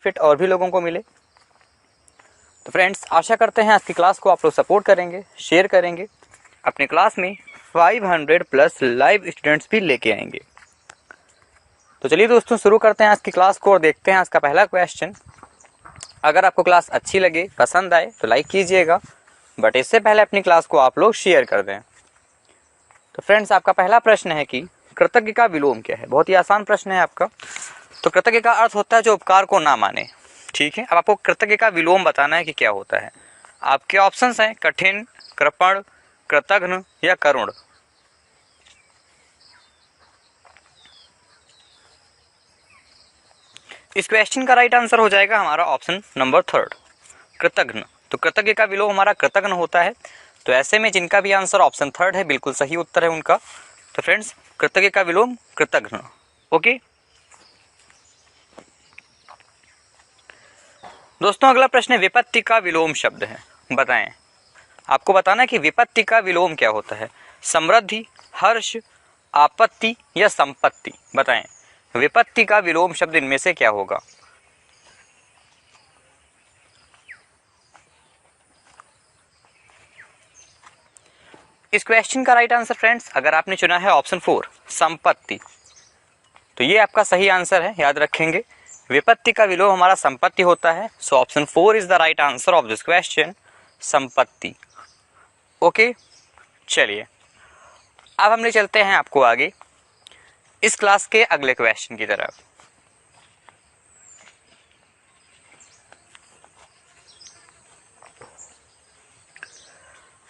Benefit और भी लोगों को मिले। तो फ्रेंड्स, आशा करते हैं आज की क्लास को आप लोग सपोर्ट करेंगे, शेयर करेंगे, अपने क्लास में 500 प्लस लाइव स्टूडेंट्स भी लेके आएंगे। तो चलिए दोस्तों, शुरू करते हैं आज की क्लास को और देखते हैं आज का पहला क्वेश्चन। अगर आपको क्लास अच्छी लगे, पसंद आए तो लाइक कीजिएगा, बट इससे पहले अपनी क्लास को आप लोग शेयर कर दें। तो फ्रेंड्स, आपका पहला प्रश्न है कि कृतज्ञ का विलोम क्या है। बहुत ही आसान प्रश्न है आपका। तो कृतज्ञ का अर्थ होता है जो उपकार को ना माने। ठीक है, अब आपको कृतज्ञ का विलोम बताना है कि क्या होता है। आपके ऑप्शंस हैं कठिन, कृपण, कृतघ्न या करुण। इस क्वेश्चन का राइट आंसर हो जाएगा हमारा ऑप्शन नंबर 3, कृतघ्न। तो कृतज्ञ का विलोम हमारा कृतघ्न होता है। तो ऐसे में जिनका भी आंसर ऑप्शन 3 है, बिल्कुल सही उत्तर है उनका। तो फ्रेंड्स, कृतज्ञ का विलोम कृतघ्न। ओके दोस्तों, अगला प्रश्न है विपत्ति का विलोम शब्द है, बताएं। आपको बताना है कि विपत्ति का विलोम क्या होता है। समृद्धि, हर्ष, आपत्ति या संपत्ति, बताएं। विपत्ति का विलोम शब्द इनमें से क्या होगा। इस क्वेश्चन का राइट आंसर फ्रेंड्स, अगर आपने चुना है ऑप्शन 4, संपत्ति, तो ये आपका सही आंसर है, याद रखेंगे। विपत्ति का विलोम हमारा संपत्ति होता है। So option 4 is the right answer of this question, संपत्ति। ओके, चलिए अब हम ले चलते हैं आपको आगे इस क्लास के अगले क्वेश्चन की तरफ।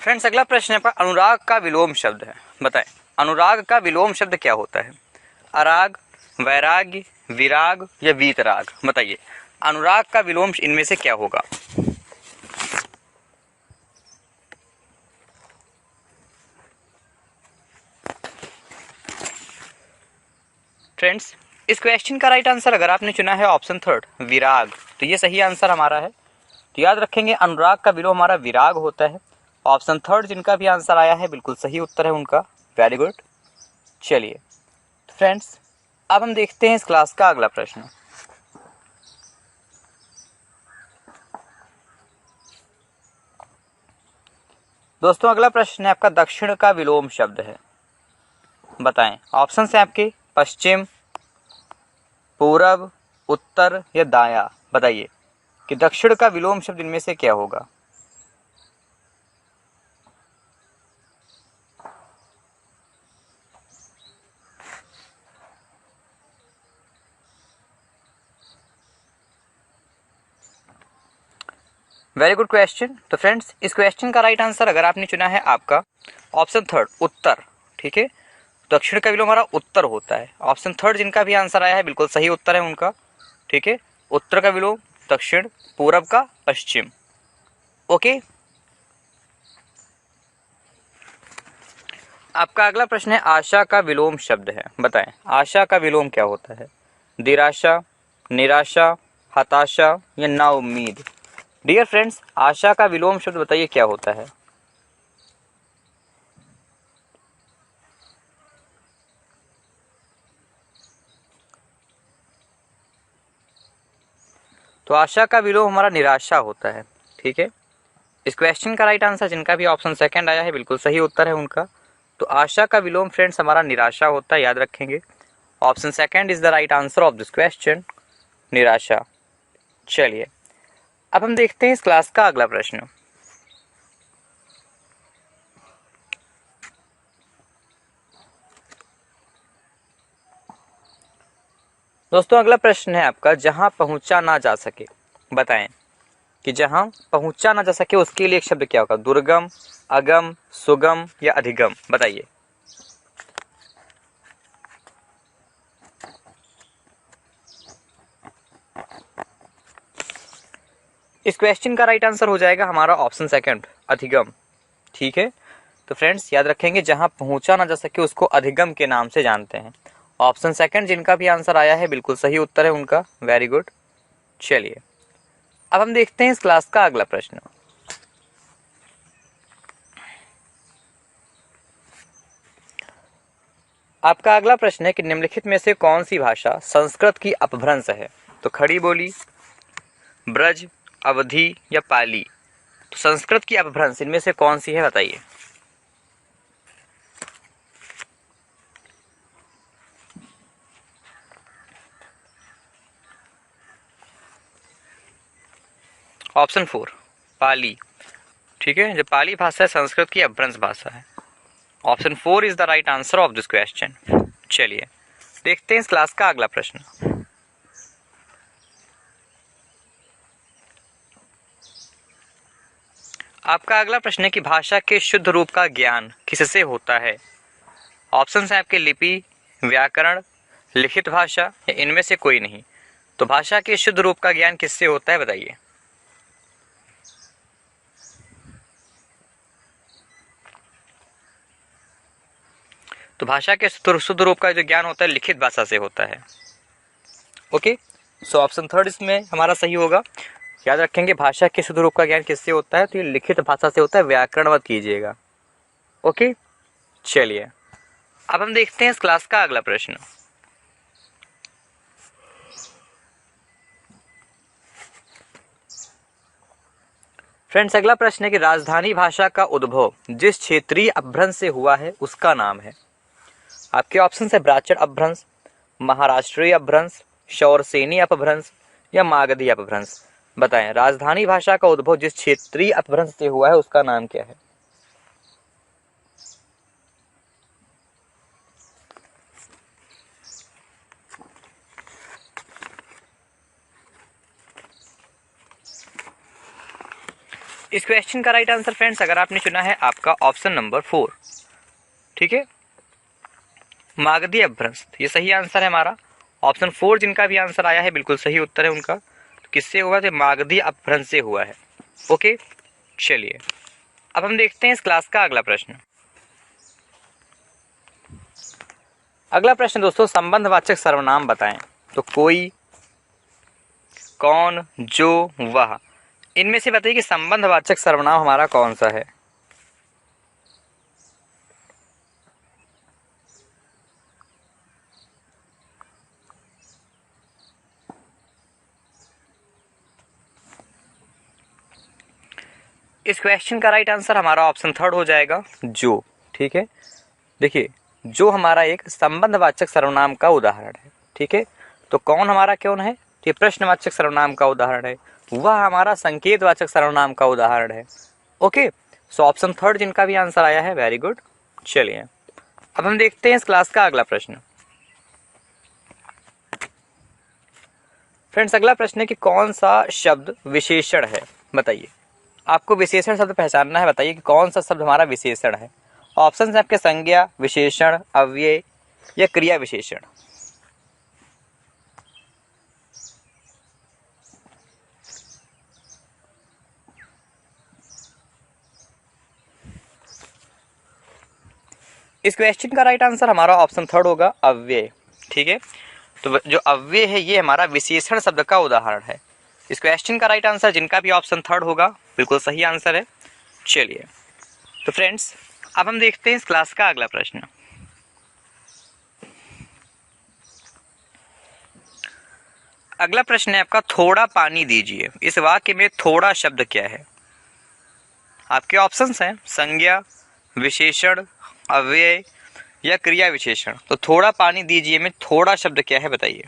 फ्रेंड्स, अगला प्रश्न है अनुराग का विलोम शब्द है, बताएं। अनुराग का विलोम शब्द क्या होता है। अराग, वैराग्य, विराग या वीतराग, बताइए। अनुराग का विलोम इनमें से क्या होगा। फ्रेंड्स, इस क्वेश्चन का राइट आंसर अगर आपने चुना है ऑप्शन 3, विराग, तो ये सही आंसर हमारा है। तो याद रखेंगे अनुराग का विलोम हमारा विराग होता है। ऑप्शन 3 जिनका भी आंसर आया है, बिल्कुल सही उत्तर है उनका। Very good. चलिए फ्रेंड्स, अब हम देखते हैं इस क्लास का अगला प्रश्न। दोस्तों, अगला प्रश्न है आपका दक्षिण का विलोम शब्द है, बताएं। ऑप्शन है आपके पश्चिम, पूरब, उत्तर या दाया, बताइए कि दक्षिण का विलोम शब्द इनमें से क्या होगा। Very good question. तो फ्रेंड्स, इस क्वेश्चन का राइट आंसर अगर आपने चुना है आपका ऑप्शन 3, उत्तर। ठीक है, दक्षिण का विलोम हमारा उत्तर होता है। ऑप्शन 3 जिनका भी आंसर आया है, बिल्कुल सही उत्तर है उनका। ठीक है, उत्तर का विलोम दक्षिण, पूरब का पश्चिम। ओके, आपका अगला प्रश्न है आशा का विलोम शब्द है, बताएं। आशा का विलोम क्या होता है। दिराशा, निराशा, हताशा या ना उम्मीद। डियर फ्रेंड्स, आशा का विलोम शब्द बताइए क्या होता है। तो आशा का विलोम हमारा निराशा होता है। ठीक है, इस क्वेश्चन का राइट आंसर जिनका भी ऑप्शन 2 आया है, बिल्कुल सही उत्तर है उनका। तो आशा का विलोम फ्रेंड्स हमारा निराशा होता है, याद रखेंगे। Option 2 is the right answer of this question, निराशा। चलिए अब हम देखते हैं इस क्लास का अगला प्रश्न। दोस्तों, अगला प्रश्न है आपका जहां पहुंचा ना जा सके, बताएं कि जहां पहुंचा ना जा सके उसके लिए एक शब्द क्या होगा। दुर्गम, अगम, सुगम या अधिगम, बताइए। इस क्वेश्चन का राइट आंसर हो जाएगा हमारा ऑप्शन 2, अधिगम। ठीक है, तो फ्रेंड्स याद रखेंगे जहां पहुंचा ना जा सके उसको अधिगम के नाम से जानते हैं। ऑप्शन 2 जिनका भी आंसर आया है, बिल्कुल सही उत्तर है उनका। Very good. चलिए अब हम देखते हैं इस क्लास का अगला प्रश्न। आपका अगला प्रश्न है कि निम्नलिखित में से कौन सी भाषा संस्कृत की अपभ्रंश है। तो खड़ी बोली, ब्रज, अवधी या पाली। तो संस्कृत की अपभ्रंश इनमें से कौन सी है बताइए। ऑप्शन 4 पाली। ठीक है, जो पाली भाषा है संस्कृत की अपभ्रंश भाषा है। Option 4 is the right answer of this question. चलिए देखते हैं इस क्लास का अगला प्रश्न। आपका अगला प्रश्न है कि भाषा के शुद्ध रूप का ज्ञान किससे होता है। ऑप्शन है आपके लिपि, व्याकरण, लिखित भाषा या इनमें से कोई नहीं। तो भाषा के शुद्ध रूप का ज्ञान किससे होता है बताइए। तो भाषा के शुद्ध रूप का जो ज्ञान होता है लिखित भाषा से होता है। ओके, सो ऑप्शन 3 इसमें हमारा सही होगा। याद रखेंगे भाषा के शुद्ध रूप का ज्ञान किससे होता है, तो ये लिखित भाषा से होता है, व्याकरण मत कीजिएगा। ओके, चलिए अब हम देखते हैं इस क्लास का अगला प्रश्न। फ्रेंड्स अगला प्रश्न है कि राजधानी भाषा का उद्भव जिस क्षेत्रीय अपभ्रंश से हुआ है उसका नाम है। आपके ऑप्शन है ब्राह्मण अपभ्रंश, महाराष्ट्रीय अपभ्रंश, शौरसेनी अपभ्रंश या मागधी अपभ्रंश। बताएं राजधानी भाषा का उद्भव जिस क्षेत्रीय अपभ्रंश से हुआ है उसका नाम क्या है। इस क्वेश्चन का राइट आंसर फ्रेंड्स अगर आपने चुना है आपका ऑप्शन नंबर 4। ठीक है, मागधी अपभ्रंश ये सही आंसर है हमारा। ऑप्शन 4 जिनका भी आंसर आया है बिल्कुल सही उत्तर है उनका। तो किससे हुआ, तो मागधी अपभ्रंश से हुआ है। ओके, चलिए अब हम देखते हैं इस क्लास का अगला प्रश्न। अगला प्रश्न दोस्तों संबंधवाचक सर्वनाम बताएं। तो कोई, कौन, जो, वह, इनमें से बताइए कि संबंधवाचक सर्वनाम हमारा कौन सा है। इस क्वेश्चन का राइट आंसर हमारा ऑप्शन 3 हो जाएगा, जो। ठीक है, देखिए जो हमारा एक संबंधवाचक सर्वनाम का उदाहरण है। ठीक है, तो कौन हमारा कौन है, ये प्रश्नवाचक सर्वनाम का उदाहरण है, वह हमारा संकेतवाचक सर्वनाम का उदाहरण है। ओके, सो ऑप्शन 3 जिनका भी आंसर आया है वेरी गुड। चलिए अब हम देखते हैं इस क्लास का अगला प्रश्न। फ्रेंड्स अगला प्रश्न है कि कौन सा शब्द विशेषण है बताइए। आपको विशेषण शब्द पहचानना है, बताइए कि कौन सा शब्द हमारा विशेषण है। ऑप्शन है आपके संज्ञा, विशेषण, अव्यय या क्रिया विशेषण। इस क्वेश्चन का राइट आंसर हमारा ऑप्शन 3 होगा, अव्यय। ठीक है, तो जो अव्यय है ये हमारा विशेषण शब्द का उदाहरण है। इस क्वेश्चन का राइट आंसर जिनका भी ऑप्शन 3 होगा बिल्कुल सही आंसर है। चलिए तो फ्रेंड्स अब हम देखते हैं इस क्लास का अगला प्रश्न। अगला प्रश्न है आपका थोड़ा पानी दीजिए। इस वाक्य में थोड़ा शब्द क्या है। आपके ऑप्शंस हैं संज्ञा, विशेषण, अव्यय या क्रिया विशेषण। तो थोड़ा पानी दीजिए में थोड़ा शब्द क्या है बताइए।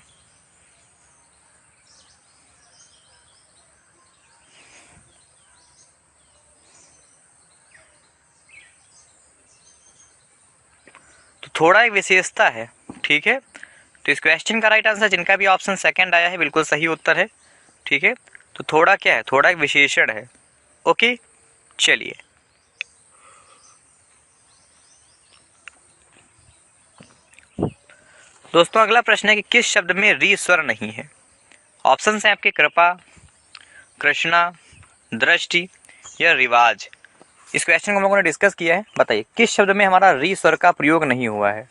तो थोड़ा एक विशेषता है। ठीक है, तो इस क्वेश्चन का राइट आंसर जिनका भी ऑप्शन 2 आया है बिल्कुल सही उत्तर है। ठीक है, तो थोड़ा क्या है, थोड़ा एक विशेषण है। ओके, चलिए दोस्तों अगला प्रश्न है कि किस शब्द में री स्वर नहीं है। ऑप्शन है आपके कृपा, कृष्णा, दृष्टि या रिवाज। इस क्वेश्चन को हम लोगों ने डिस्कस किया है, बताइए किस शब्द में हमारा री स्वर का प्रयोग नहीं हुआ है।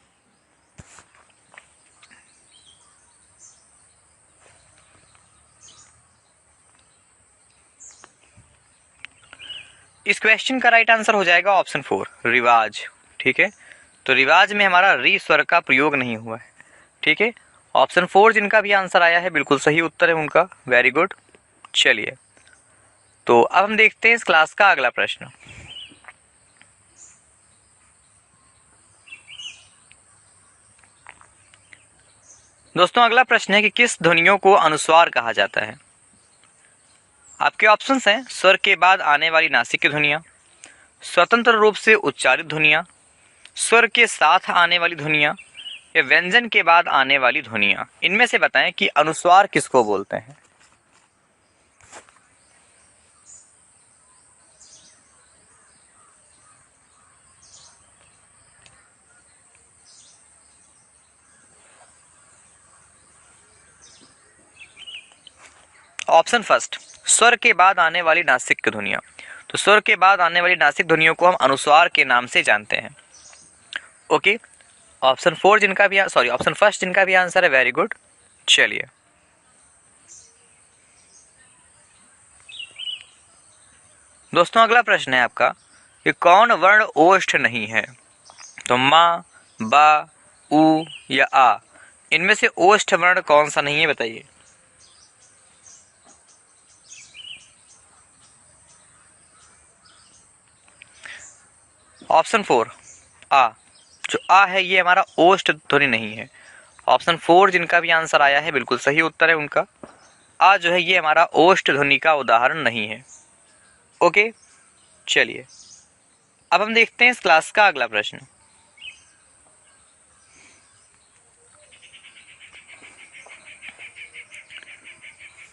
इस क्वेश्चन का राइट आंसर हो जाएगा ऑप्शन 4 रिवाज। ठीक है, तो रिवाज में हमारा री स्वर का प्रयोग नहीं हुआ है। ठीक है, ऑप्शन 4 जिनका भी आंसर आया है बिल्कुल सही उत्तर है उनका, वेरी गुड। चलिए, तो अब हम देखते हैं इस क्लास का अगला प्रश्न। दोस्तों अगला प्रश्न है कि किस ध्वनियों को अनुस्वार कहा जाता है। आपके ऑप्शंस हैं स्वर के बाद आने वाली नासिक की ध्वनियां, स्वतंत्र रूप से उच्चारित ध्वनियां, स्वर के साथ आने वाली ध्वनियां या व्यंजन के बाद आने वाली ध्वनियां। इनमें से बताएं कि अनुस्वार किसको बोलते हैं। ऑप्शन फर्स्ट, स्वर के बाद आने वाली नासिक की ध्वनियां। तो स्वर के बाद आने वाली नासिक ध्वनियों को हम अनुस्वार के नाम से जानते हैं। ओके, ऑप्शन फर्स्ट जिनका भी आंसर है, वेरी गुड। चलिए, दोस्तों अगला प्रश्न है आपका कि कौन वर्ण ओष्ठ नहीं है। तो माँ, बा, उ या आ, इनमें से ओष्ठ वर्ण कौन सा नहीं है, बताइए। ऑप्शन 4 आ, जो आ है ये हमारा ओष्ठ ध्वनि नहीं है। ऑप्शन 4 जिनका भी आंसर आया है बिल्कुल सही उत्तर है उनका। आ जो है ये हमारा ओष्ठ ध्वनि का उदाहरण नहीं है। ओके, चलिए अब हम देखते हैं इस क्लास का अगला प्रश्न।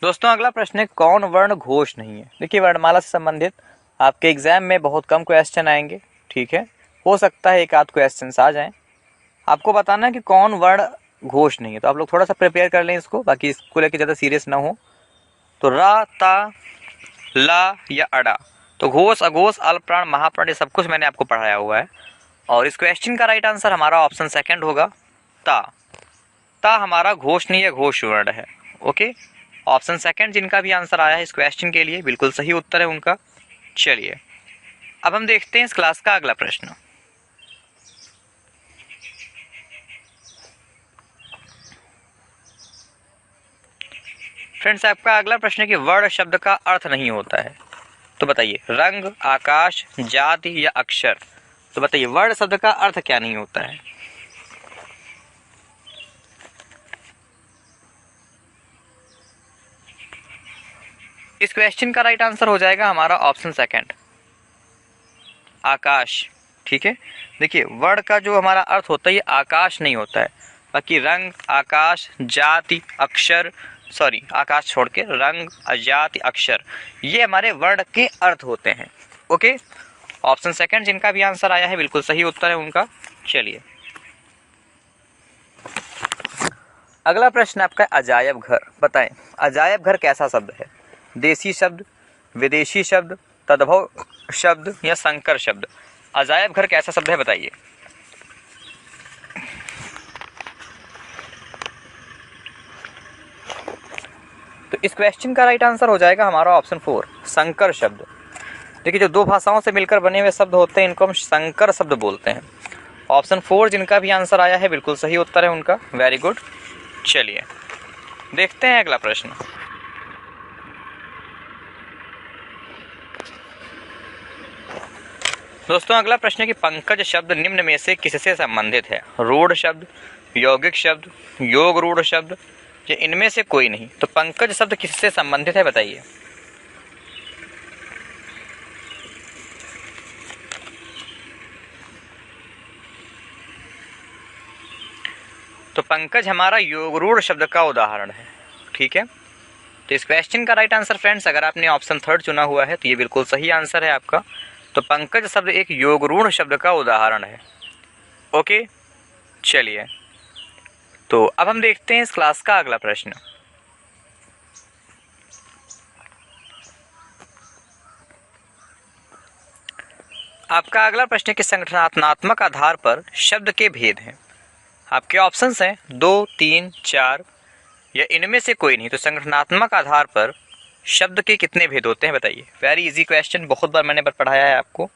दोस्तों अगला प्रश्न है कौन वर्ण घोष नहीं है। देखिए, वर्णमाला से संबंधित आपके एग्जाम में बहुत कम क्वेश्चन आएंगे, ठीक है, हो सकता है एक आध क्वेश्चन आ जाएं। आपको बताना है कि कौन वर्ण घोष नहीं है। तो आप लोग थोड़ा सा प्रिपेयर कर लें इसको, बाकी इसको लेकर ज़्यादा सीरियस ना हो। तो रा, ता, ला या अड़ा, तो घोष, अघोष, अल्पप्राण, महाप्राण, ये सब कुछ मैंने आपको पढ़ाया हुआ है। और इस क्वेश्चन का राइट आंसर हमारा ऑप्शन सेकंड होगा, ता। ता हमारा घोष नहीं है, घोष वर्ण है। ओके, ऑप्शन सेकंड जिनका भी आंसर आया है इस क्वेश्चन के लिए बिल्कुल सही उत्तर है उनका। चलिए अब हम देखते हैं इस क्लास का अगला प्रश्न। फ्रेंड्स आपका अगला प्रश्न है कि वर्ण शब्द का अर्थ नहीं होता है। तो बताइए, रंग, आकाश, जाति या अक्षर। तो बताइए वर्ण शब्द का अर्थ क्या नहीं होता है। इस क्वेश्चन का राइट आंसर हो जाएगा हमारा ऑप्शन सेकंड, आकाश। ठीक है, देखिए वर्ण का जो हमारा अर्थ होता है ये आकाश नहीं होता है, बाकी रंग, आकाश, जाति, अक्षर, आकाश छोड़ के रंग, जाति, अक्षर, ये हमारे वर्ण के अर्थ होते हैं। ओके, ऑप्शन सेकंड जिनका भी आंसर आया है बिल्कुल सही उत्तर है उनका। चलिए अगला प्रश्न आपका अजायब घर। बताएं अजायब घर कैसा शब्द है। देसी शब्द, विदेशी शब्द, तद्भव शब्द या संकर शब्द। अजायब घर कैसा शब्द है, बताइए। तो इस क्वेश्चन का राइट आंसर हो जाएगा हमारा ऑप्शन 4, संकर शब्द। देखिए जो दो भाषाओं से मिलकर बने हुए शब्द होते हैं इनको हम संकर शब्द बोलते हैं। ऑप्शन 4 जिनका भी आंसर आया है बिल्कुल सही उत्तर है उनका, वेरी गुड। चलिए देखते हैं अगला प्रश्न। दोस्तों अगला प्रश्न है कि पंकज शब्द निम्न में से किससे संबंधित है। रूढ़ शब्द, यौगिक शब्द, योग रूढ़ शब्द या इनमें से कोई नहीं। तो पंकज शब्द किससे संबंधित है, बताइए। तो पंकज हमारा योग रूढ़ शब्द का उदाहरण है। ठीक है, तो इस क्वेश्चन का राइट आंसर फ्रेंड्स अगर आपने ऑप्शन 3 चुना हुआ है तो ये बिल्कुल सही आंसर है आपका। तो पंकज शब्द एक योगरूढ़ शब्द का उदाहरण है। ओके, चलिए तो अब हम देखते हैं इस क्लास का अगला प्रश्न। आपका अगला प्रश्न है कि संगठनात्मक आधार पर शब्द के भेद हैं। आपके ऑप्शंस हैं 2, 3, 4 या इनमें से कोई नहीं। तो संगठनात्मक आधार पर शब्द के कितने भेद होते हैं, बताइए। वेरी इजी क्वेश्चन, बहुत बार मैंने पढ़ाया है आपको।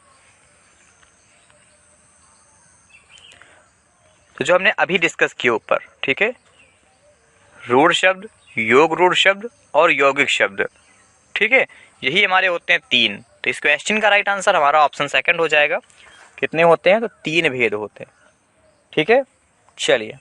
तो जो हमने अभी डिस्कस किया ऊपर, ठीक है, रूढ़ शब्द, योग रूढ़ शब्द और यौगिक शब्द, ठीक है, यही हमारे होते हैं 3। तो इस क्वेश्चन का राइट आंसर हमारा ऑप्शन सेकंड हो जाएगा। कितने होते हैं? तो 3 भेद होते हैं। ठीक है, चलिए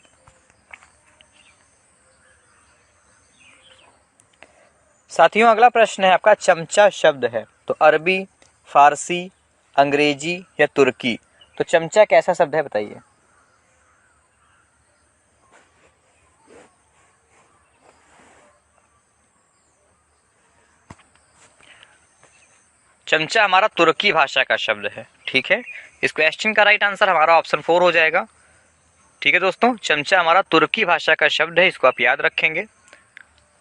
साथियों, अगला प्रश्न है आपका, चमचा शब्द है तो अरबी, फारसी, अंग्रेजी या तुर्की। तो चमचा कैसा शब्द है बताइए। चमचा हमारा तुर्की भाषा का शब्द है। ठीक है, इस क्वेश्चन का राइट आंसर हमारा ऑप्शन 4 हो जाएगा। ठीक है दोस्तों, चमचा हमारा तुर्की भाषा का शब्द है, इसको आप याद रखेंगे।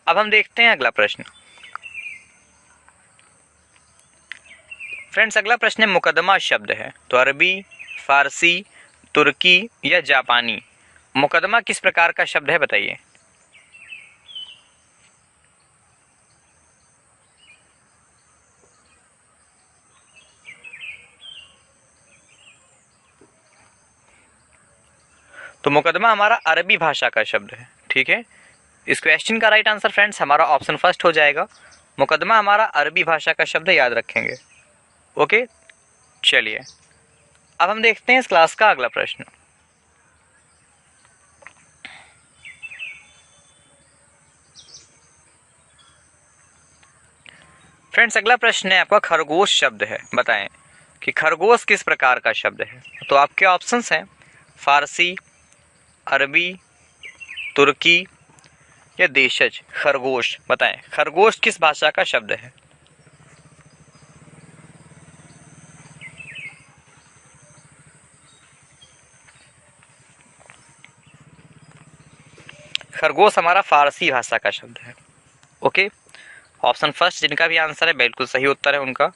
अब हम देखते हैं अगला प्रश्न। फ्रेंड्स, अगला प्रश्न है, मुकदमा शब्द है तो अरबी, फारसी, तुर्की या जापानी। मुकदमा किस प्रकार का शब्द है बताइए। तो मुकदमा हमारा अरबी भाषा का शब्द है। ठीक है, इस क्वेश्चन का राइट आंसर फ्रेंड्स हमारा ऑप्शन फर्स्ट हो जाएगा। मुकदमा हमारा अरबी भाषा का शब्द है, याद रखेंगे। ओके, चलिए अब हम देखते हैं इस क्लास का अगला प्रश्न। फ्रेंड्स, अगला प्रश्न है आपका, खरगोश शब्द है, बताएं कि खरगोश किस प्रकार का शब्द है। तो आपके ऑप्शंस हैं फारसी, अरबी, तुर्की या देशज। खरगोश, बताएं खरगोश किस भाषा का शब्द है। खरगोश हमारा फारसी भाषा का शब्द है। ओके, ऑप्शन फर्स्ट जिनका भी आंसर है बिल्कुल सही उत्तर है उनका।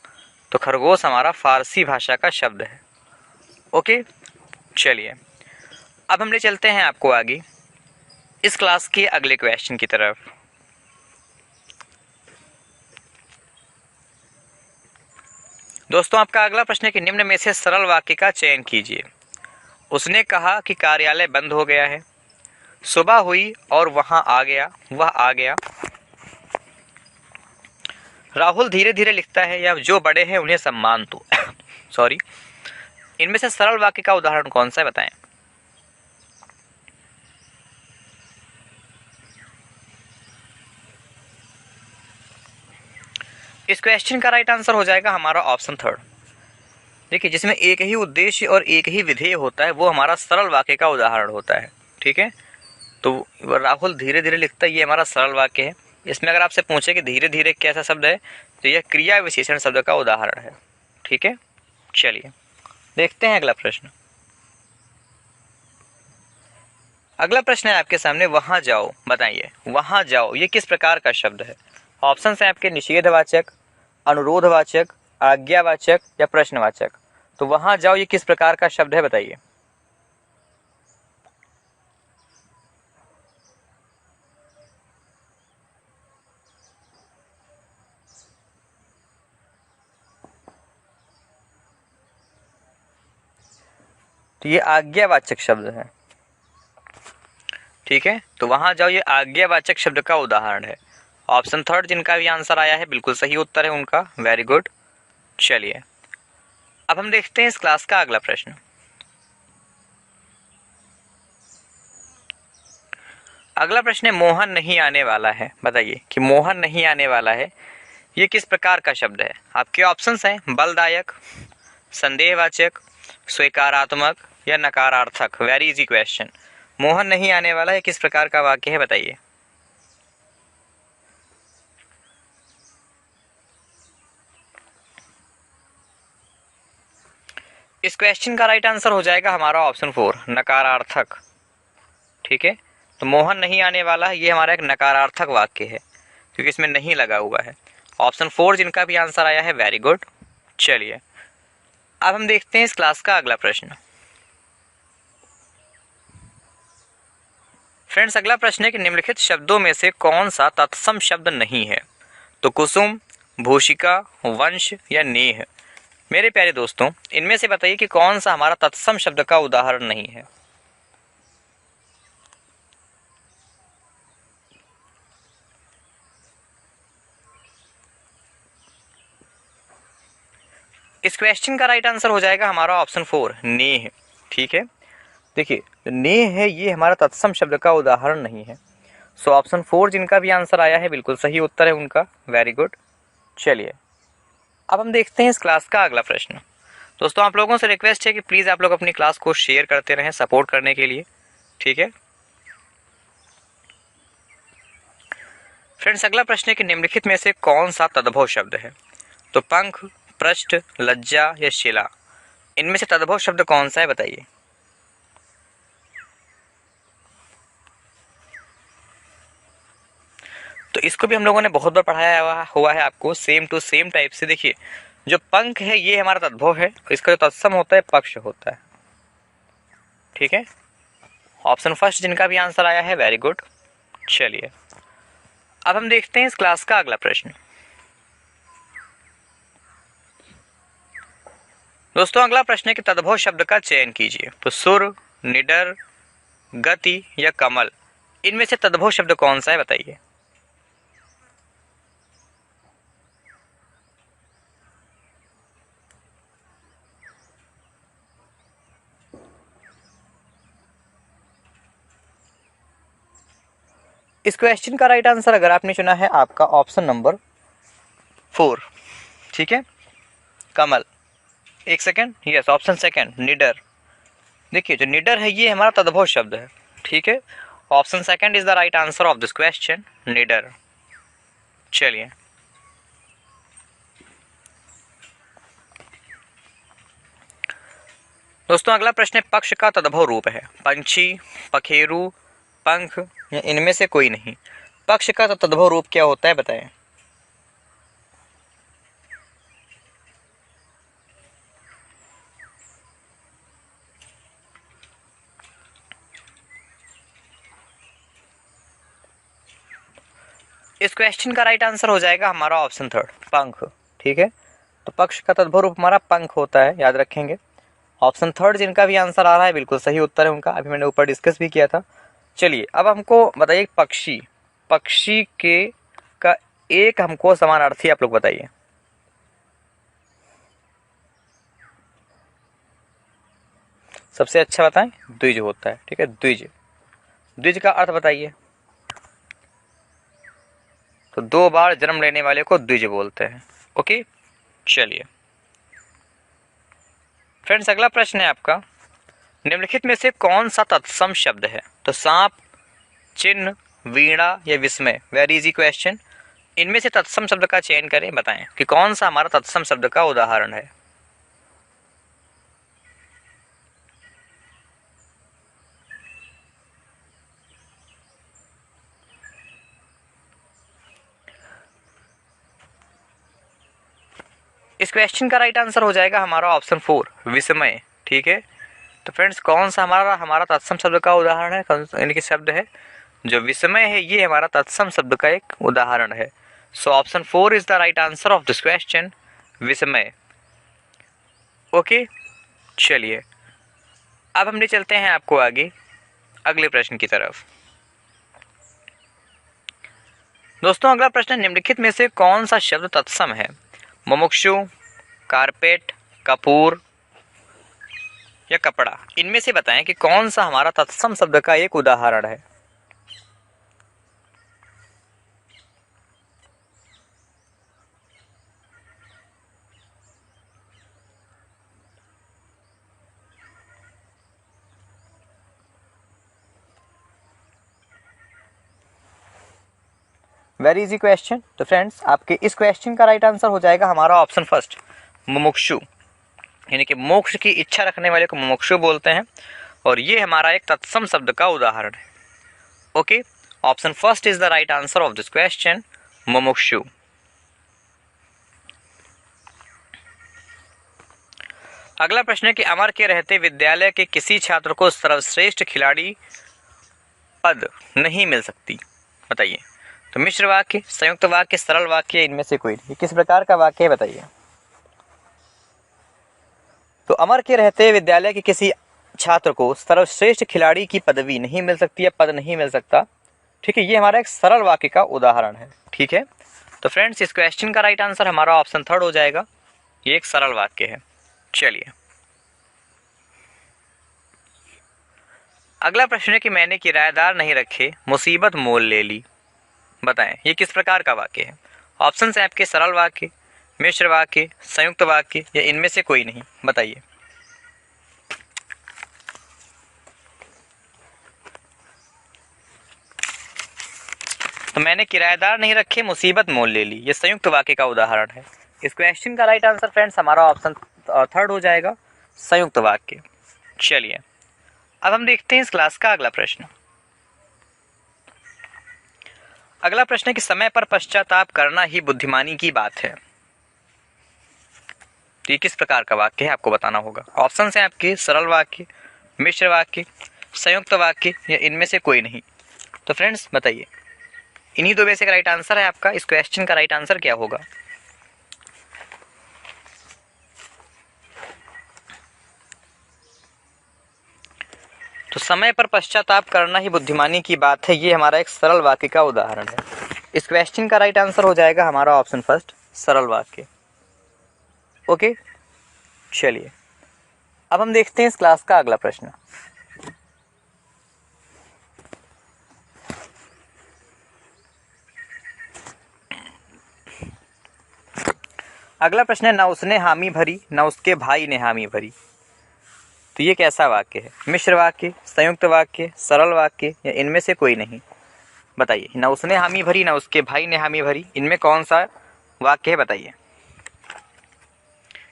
तो खरगोश हमारा फारसी भाषा का शब्द है। ओके, चलिए अब हम ले चलते हैं आपको आगे इस क्लास के अगले क्वेश्चन की तरफ। दोस्तों, आपका अगला प्रश्न है कि निम्न में से सरल वाक्य का चयन कीजिए। उसने कहा कि कार्यालय बंद हो गया है, सुबह हुई और वह आ गया। राहुल धीरे धीरे लिखता है, या जो बड़े हैं उन्हें सम्मान दो। सॉरी, इनमें से सरल वाक्य का उदाहरण कौन सा है बताएं। इस क्वेश्चन का राइट आंसर हो जाएगा हमारा ऑप्शन थर्ड। देखिए, जिसमें एक ही उद्देश्य और एक ही विधेय होता है वो हमारा सरल वाक्य का उदाहरण होता है। ठीक है, तो राहुल धीरे धीरे लिखता है, ये हमारा सरल वाक्य है। इसमें अगर आपसे पूछे कि धीरे धीरे कैसा शब्द है, तो यह क्रिया विशेषण शब्द का उदाहरण है। ठीक है, चलिए देखते हैं अगला प्रश्न। अगला प्रश्न है आपके सामने, वहां जाओ, बताइए वहां जाओ ये किस प्रकार का शब्द है। ऑप्शन है आपके निषेधवाचक, अनुरोधवाचक, आज्ञावाचक या प्रश्नवाचक। तो वहां जाओ ये किस प्रकार का शब्द है बताइए। तो ये आज्ञावाचक शब्द है। ठीक है, तो वहां जाओ ये आज्ञावाचक शब्द का उदाहरण है। ऑप्शन थर्ड जिनका भी आंसर आया है बिल्कुल सही उत्तर है उनका, वेरी गुड। चलिए अब हम देखते हैं इस क्लास का अगला प्रश्न। अगला प्रश्न है, मोहन नहीं आने वाला है, बताइए कि मोहन नहीं आने वाला है ये किस प्रकार का शब्द है। आपके ऑप्शंस हैं बलदायक, संदेहवाचक, स्वीकारात्मक या नकारार्थक। Very easy question. मोहन नहीं आने वाला है किस प्रकार का वाक्य है बताइए। इस क्वेश्चन का राइट आंसर हो जाएगा हमारा ऑप्शन 4, नकारार्थक। ठीक है, तो मोहन नहीं आने वाला है ये हमारा एक नकारार्थक वाक्य है क्योंकि इसमें नहीं लगा हुआ है। ऑप्शन 4 जिनका भी आंसर आया है, वेरी गुड। चलिए अब हम देखते हैं इस क्लास का अगला प्रश्न। फ्रेंड्स, अगला प्रश्न है कि निम्नलिखित शब्दों में से कौन सा तत्सम शब्द नहीं है। तो कुसुम, भूषिका, वंश या नेह। मेरे प्यारे दोस्तों, इनमें से बताइए कि कौन सा हमारा तत्सम शब्द का उदाहरण नहीं है। इस क्वेश्चन का राइट आंसर हो जाएगा हमारा ऑप्शन 4 नेह। ठीक है, देखिए नेह है ये हमारा तत्सम शब्द का उदाहरण नहीं है। सो ऑप्शन 4 जिनका भी आंसर आया है बिल्कुल सही उत्तर है उनका, वेरी गुड। चलिए अब हम देखते हैं इस क्लास का अगला प्रश्न। दोस्तों आप लोगों से रिक्वेस्ट है कि प्लीज आप लोग अपनी क्लास को शेयर करते रहें सपोर्ट करने के लिए। ठीक है फ्रेंड्स, अगला प्रश्न है कि निम्नलिखित में से कौन सा तद्भव शब्द है। तो पंख, पृष्ठ, लज्जा या शिला, इनमें से तद्भव शब्द कौन सा है बताइए। तो इसको भी हम लोगों ने बहुत बार पढ़ाया हुआ है आपको, सेम टू सेम टाइप से। देखिए जो पंख है ये हमारा तद्भव है, इसका जो तत्सम होता है पक्ष होता है। ठीक है, ऑप्शन फर्स्ट जिनका भी आंसर आया है वेरी गुड। चलिए अब हम देखते हैं इस क्लास का अगला प्रश्न। दोस्तों अगला प्रश्न है कि तद्भव शब्द का चयन कीजिए। तो सुर, निडर, गति या कमल, इनमें से तद्भव शब्द कौन सा है बताइए। इस क्वेश्चन का राइट आंसर अगर आपने चुना है आपका ऑप्शन नंबर 4। ठीक है, कमल। एक सेकेंड, यस ऑप्शन सेकेंड निडर। देखिए जो निडर है ये हमारा तद्भव शब्द है। ठीक है, option second is the right answer of this question, निडर। चलिए दोस्तों अगला प्रश्न है पक्ष का तद्भव रूप है। पंछी, पखेरु, पंख या इनमें से कोई नहीं। पक्ष का तद्भव रूप क्या होता है बताएं। इस क्वेश्चन का राइट आंसर हो जाएगा हमारा ऑप्शन थर्ड, पंख। ठीक है, तो पक्ष का तद्भव रूप हमारा पंख होता है, याद रखेंगे। ऑप्शन थर्ड जिनका भी आंसर आ रहा है बिल्कुल सही उत्तर है उनका, अभी मैंने ऊपर डिस्कस भी किया था। चलिए अब हमको बताइए पक्षी, पक्षी के का एक हमको समानार्थी आप लोग बताइए। सबसे अच्छा बताएं, द्विज होता है। ठीक है, द्विज, द्विज का अर्थ बताइए। तो 2 बार जन्म लेने वाले को द्विज बोलते हैं। ओके, चलिए फ्रेंड्स अगला प्रश्न है आपका, निम्नलिखित में से कौन सा तत्सम शब्द है। तो सांप, चिन्ह, वीणा या विस्मय, वेरी इजी क्वेश्चन। इनमें से तत्सम शब्द का चयन करें, बताएं कि कौन सा हमारा तत्सम शब्द का उदाहरण है। इस क्वेश्चन का राइट आंसर हो जाएगा हमारा ऑप्शन 4 विस्मय। ठीक है, तो फ्रेंड्स कौन सा हमारा तत्सम शब्द का उदाहरण है, यानी कि शब्द है जो विस्मय है, ये हमारा तत्सम शब्द का एक उदाहरण है। So option 4 is the right answer of this question, विस्मय। ओके, चलिए अब हम ले चलते हैं आपको आगे अगले प्रश्न की तरफ। दोस्तों अगला प्रश्न, निम्नलिखित में से कौन सा शब्द तत्सम है। मुमुक्षु, कारपेट, कपूर या कपड़ा, इनमें से बताएं कि कौन सा हमारा तत्सम शब्द का एक उदाहरण है। Very easy question. तो फ्रेंड्स आपके इस क्वेश्चन का राइट आंसर हो जाएगा हमारा ऑप्शन फर्स्ट, मुमुक्षु, यानी कि मोक्ष की इच्छा रखने वाले को मुमुक्षु बोलते हैं, और ये हमारा एक तत्सम शब्द का उदाहरण है। Okay, option first is the right answer of this question, मुमुक्षु। अगला प्रश्न है कि अमर के रहते विद्यालय के किसी छात्र को सर्वश्रेष्ठ खिलाड़ी पद नहीं मिल सकती, बताइए। तो मिश्र वाक्य, संयुक्त वाक्य, सरल वाक्य, इनमें से कोई नहीं। किस प्रकार का वाक्य है बताइए। तो अमर के रहते विद्यालय के किसी छात्र को सर्वश्रेष्ठ खिलाड़ी की पदवी नहीं मिल सकती है, पद नहीं मिल सकता। ठीक है, ये हमारा एक सरल वाक्य का उदाहरण है। ठीक है, तो फ्रेंड्स इस क्वेश्चन का राइट आंसर हमारा ऑप्शन थर्ड हो जाएगा, ये एक सरल वाक्य है। चलिए अगला प्रश्न है कि मैंने किराएदार नहीं रखे, मुसीबत मोल ले ली। बताएं ये किस प्रकार का वाक्य है। ऑप्शन है आपके सरल वाक्य, मिश्र वाक्य, संयुक्त वाक्य या इनमें से कोई नहीं। बताइए। तो मैंने किराएदार नहीं रखे, मुसीबत मोल ले ली, ये संयुक्त वाक्य का उदाहरण है। इस क्वेश्चन का राइट आंसर फ्रेंड्स हमारा ऑप्शन थर्ड हो जाएगा, संयुक्त वाक्य। चलिए अब हम देखते हैं इस क्लास का अगला प्रश्न। अगला प्रश्न है कि समय पर पश्चाताप करना ही बुद्धिमानी की बात है। तो ये किस प्रकार का वाक्य है आपको बताना होगा। ऑप्शन है आपके सरल वाक्य, मिश्र वाक्य, संयुक्त वाक्य या इनमें से कोई नहीं। तो फ्रेंड्स बताइए, इन्हीं दो में से राइट आंसर है आपका। इस क्वेश्चन का राइट आंसर क्या होगा। तो समय पर पश्चाताप करना ही बुद्धिमानी की बात है, ये हमारा एक सरल वाक्य का उदाहरण है। इस क्वेश्चन का राइट आंसर हो जाएगा हमारा ऑप्शन फर्स्ट, सरल वाक्य। ओके चलिए अब हम देखते हैं इस क्लास का अगला प्रश्न। अगला प्रश्न है, न उसने हामी भरी न उसके भाई ने हामी भरी। तो ये कैसा वाक्य है। मिश्र वाक्य, संयुक्त वाक्य, सरल वाक्य या इनमें से कोई नहीं। बताइए। न उसने हामी भरी न उसके भाई ने हामी भरी, इनमें कौन सा वाक्य है बताइए।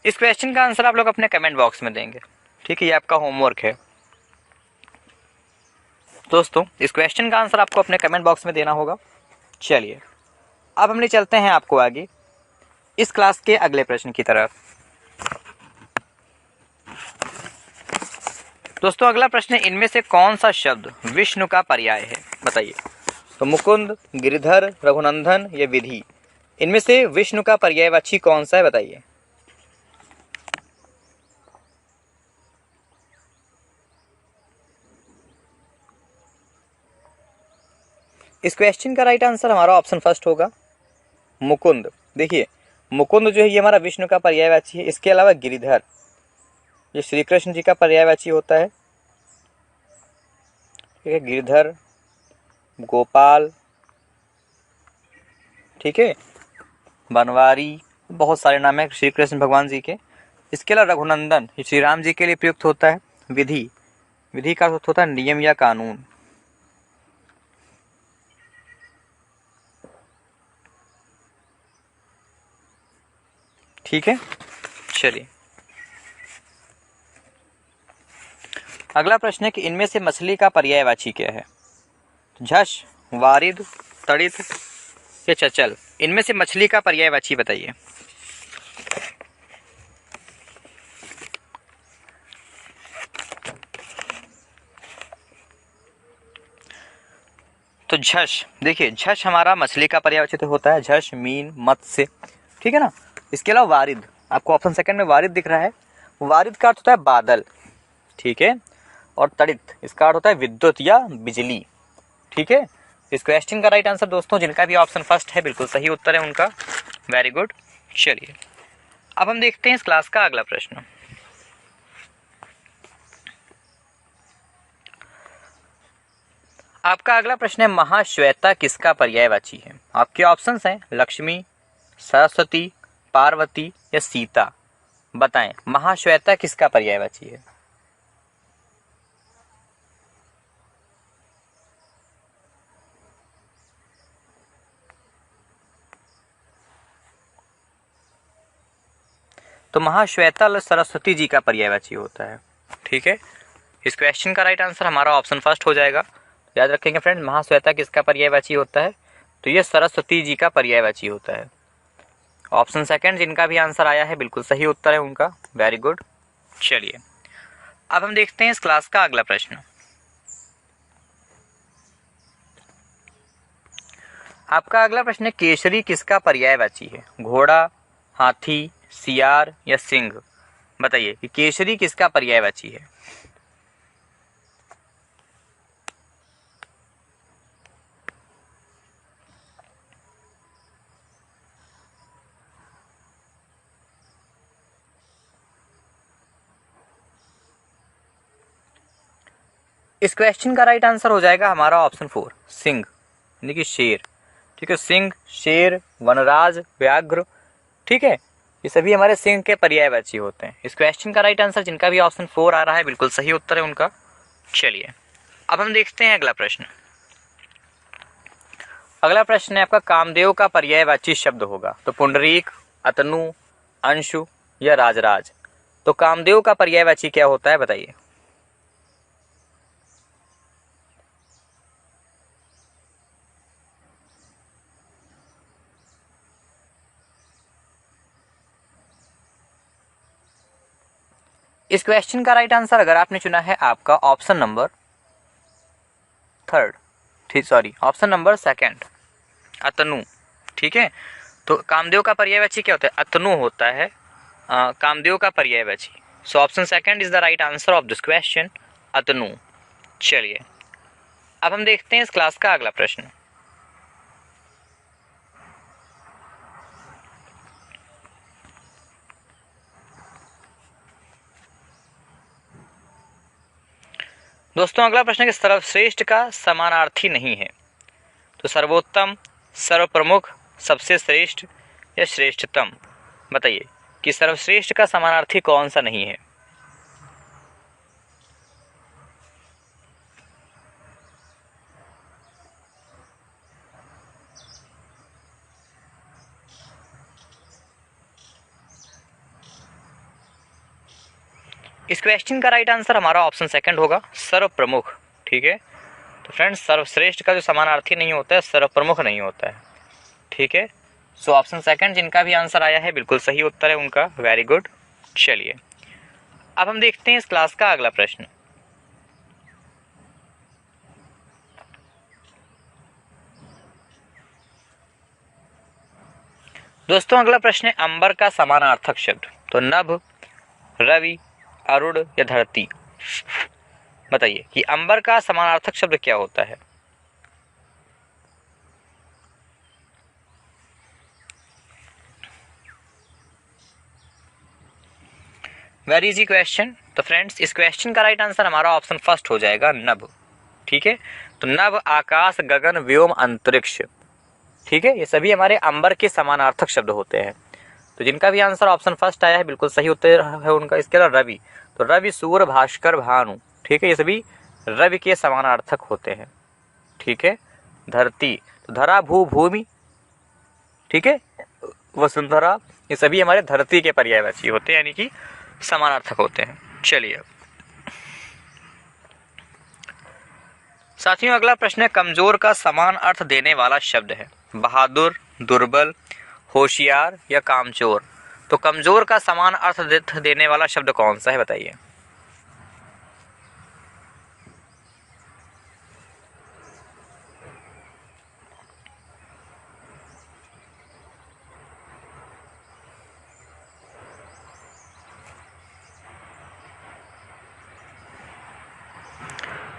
इस क्वेश्चन का आंसर आप लोग अपने कमेंट बॉक्स में देंगे। ठीक है, ये आपका होमवर्क है दोस्तों। इस क्वेश्चन का आंसर आपको अपने कमेंट बॉक्स में देना होगा। चलिए अब हम ले चलते हैं आपको आगे इस क्लास के अगले प्रश्न की तरफ। दोस्तों अगला प्रश्न है, इनमें से कौन सा शब्द विष्णु का पर्याय है। बताइए। तो मुकुंद, गिरिधर, रघुनंदन या विधि, इनमें से विष्णु का पर्यायवाची कौन सा है बताइए। इस क्वेश्चन का राइट आंसर हमारा ऑप्शन फर्स्ट होगा, मुकुंद। देखिए मुकुंद जो है ये हमारा विष्णु का पर्यायवाची है। इसके अलावा गिरिधर ये श्री कृष्ण जी का पर्यायवाची होता है। ठीक है, गिरिधर, गोपाल, ठीक है, बनवारी, बहुत सारे नाम है श्री कृष्ण भगवान जी के। इसके अलावा रघुनंदन ये श्री राम जी के लिए प्रयुक्त होता है। विधि, विधि का अर्थ होता है नियम या कानून। ठीक है चलिए अगला प्रश्न है कि इनमें से मछली का पर्यायवाची क्या है। झष, वारिद, तड़ित या चचल, इनमें से मछली का पर्यायवाची बताइए। तो झष, देखिए झष हमारा मछली का पर्यायवाची तो होता है, झष, मीन, मत्स्य। ठीक है ना। इसके अलावा वारिद, आपको ऑप्शन सेकंड में वारिद दिख रहा है। वारिद का अर्थ होता है बादल। ठीक है, और तड़ित इसका अर्थ होता है विद्युत या बिजली। ठीक है, इस क्वेश्चन का राइट आंसर दोस्तों जिनका भी ऑप्शन फर्स्ट है बिल्कुल सही उत्तर है उनका। Very good. चलिए अब हम देखते हैं इस क्लास का अगला प्रश्न। आपका अगला प्रश्न है, महाश्वेता किसका पर्यायवाची है। आपके ऑप्शंस हैं लक्ष्मी, सरस्वती, पार्वती या सीता। बताएं महाश्वेता किसका पर्यायवाची है। तो महाश्वेता सरस्वती जी का पर्यायवाची होता है। ठीक है, इस क्वेश्चन का राइट आंसर हमारा ऑप्शन फर्स्ट हो जाएगा। याद रखेंगे फ्रेंड, महाश्वेता किसका पर्यायवाची होता है। तो ये सरस्वती जी का पर्यायवाची होता है। ऑप्शन सेकंड जिनका भी आंसर आया है बिल्कुल सही उत्तर है उनका। Very good. चलिए अब हम देखते हैं इस क्लास का अगला प्रश्न। आपका अगला प्रश्न है, केसरी किसका पर्यायवाची है। घोड़ा, हाथी, सियार या सिंह। बताइए कि केसरी किसका पर्यायवाची है। इस क्वेश्चन का राइट आंसर हो जाएगा हमारा ऑप्शन 4, सिंह यानी कि शेर। ठीक है, सिंह, शेर, वनराज, व्याघ्र, ठीक है, ये सभी हमारे सिंह के पर्यायवाची होते हैं। इस क्वेश्चन का राइट आंसर जिनका भी ऑप्शन 4 आ रहा है बिल्कुल सही उत्तर है उनका। चलिए अब हम देखते हैं अगला प्रश्न। अगला प्रश्न है आपका, कामदेव का पर्यायवाची शब्द होगा तो पुंडरीक, अतनु, अंशु या राजराज। तो कामदेव का पर्यायवाची क्या होता है बताइए। इस क्वेश्चन का राइट आंसर अगर आपने चुना है आपका ऑप्शन नंबर 3, ठीक, सॉरी, ऑप्शन नंबर 2, अतनु। ठीक है, तो कामदेव का पर्यायवाची क्या होता है, अतनु होता है कामदेव का पर्यायवाची। So option 2 is the right answer of this question, अतनु। चलिए अब हम देखते हैं इस क्लास का अगला प्रश्न। दोस्तों अगला प्रश्न है कि सर्वश्रेष्ठ का समानार्थी नहीं है तो सर्वोत्तम, सर्वप्रमुख, सबसे श्रेष्ठ या श्रेष्ठतम। बताइए कि सर्वश्रेष्ठ का समानार्थी कौन सा नहीं है। इस क्वेश्चन का राइट आंसर हमारा ऑप्शन 2 होगा, सर्वप्रमुख। ठीक है, तो फ्रेंड्स सर्वश्रेष्ठ का जो समानार्थी नहीं होता है सर्वप्रमुख नहीं होता है। ठीक है, सो ऑप्शन 2 जिनका भी आंसर आया है बिल्कुल सही उत्तर है उनका, वेरी गुड। चलिए अब हम देखते हैं इस क्लास का अगला प्रश्न। दोस्तों अगला प्रश्न है अंबर का समानार्थक शब्द तो नभ, रवि, अरुण या धरती। बताइए कि अंबर का समानार्थक शब्द क्या होता है। Very easy question. तो फ्रेंड्स इस क्वेश्चन का राइट आंसर हमारा ऑप्शन 1 हो जाएगा, नभ। ठीक है, तो नभ, आकाश, गगन, व्योम, अंतरिक्ष। ठीक है, ये सभी हमारे अंबर के समानार्थक शब्द होते हैं। तो जिनका भी आंसर ऑप्शन 1 आया है बिल्कुल सही उत्तर है उनका। इसके अलावा रवि, तो रवि, सूर्य, भास्कर, भानु। ठीक है, ये सभी रवि के समानार्थक होते हैं। ठीक है, धरती, तो धरा, भू, भूमि। ठीक है, वसुंधरा, ये सभी हमारे धरती के पर्यायवाची होते हैं यानी कि समानार्थक होते हैं। चलिए साथियों अगला प्रश्न है, कमजोर का समान अर्थ देने वाला शब्द है बहादुर, दुर्बल, होशियार या कामचोर। तो कमजोर का समान अर्थ देने वाला शब्द कौन सा है बताइए।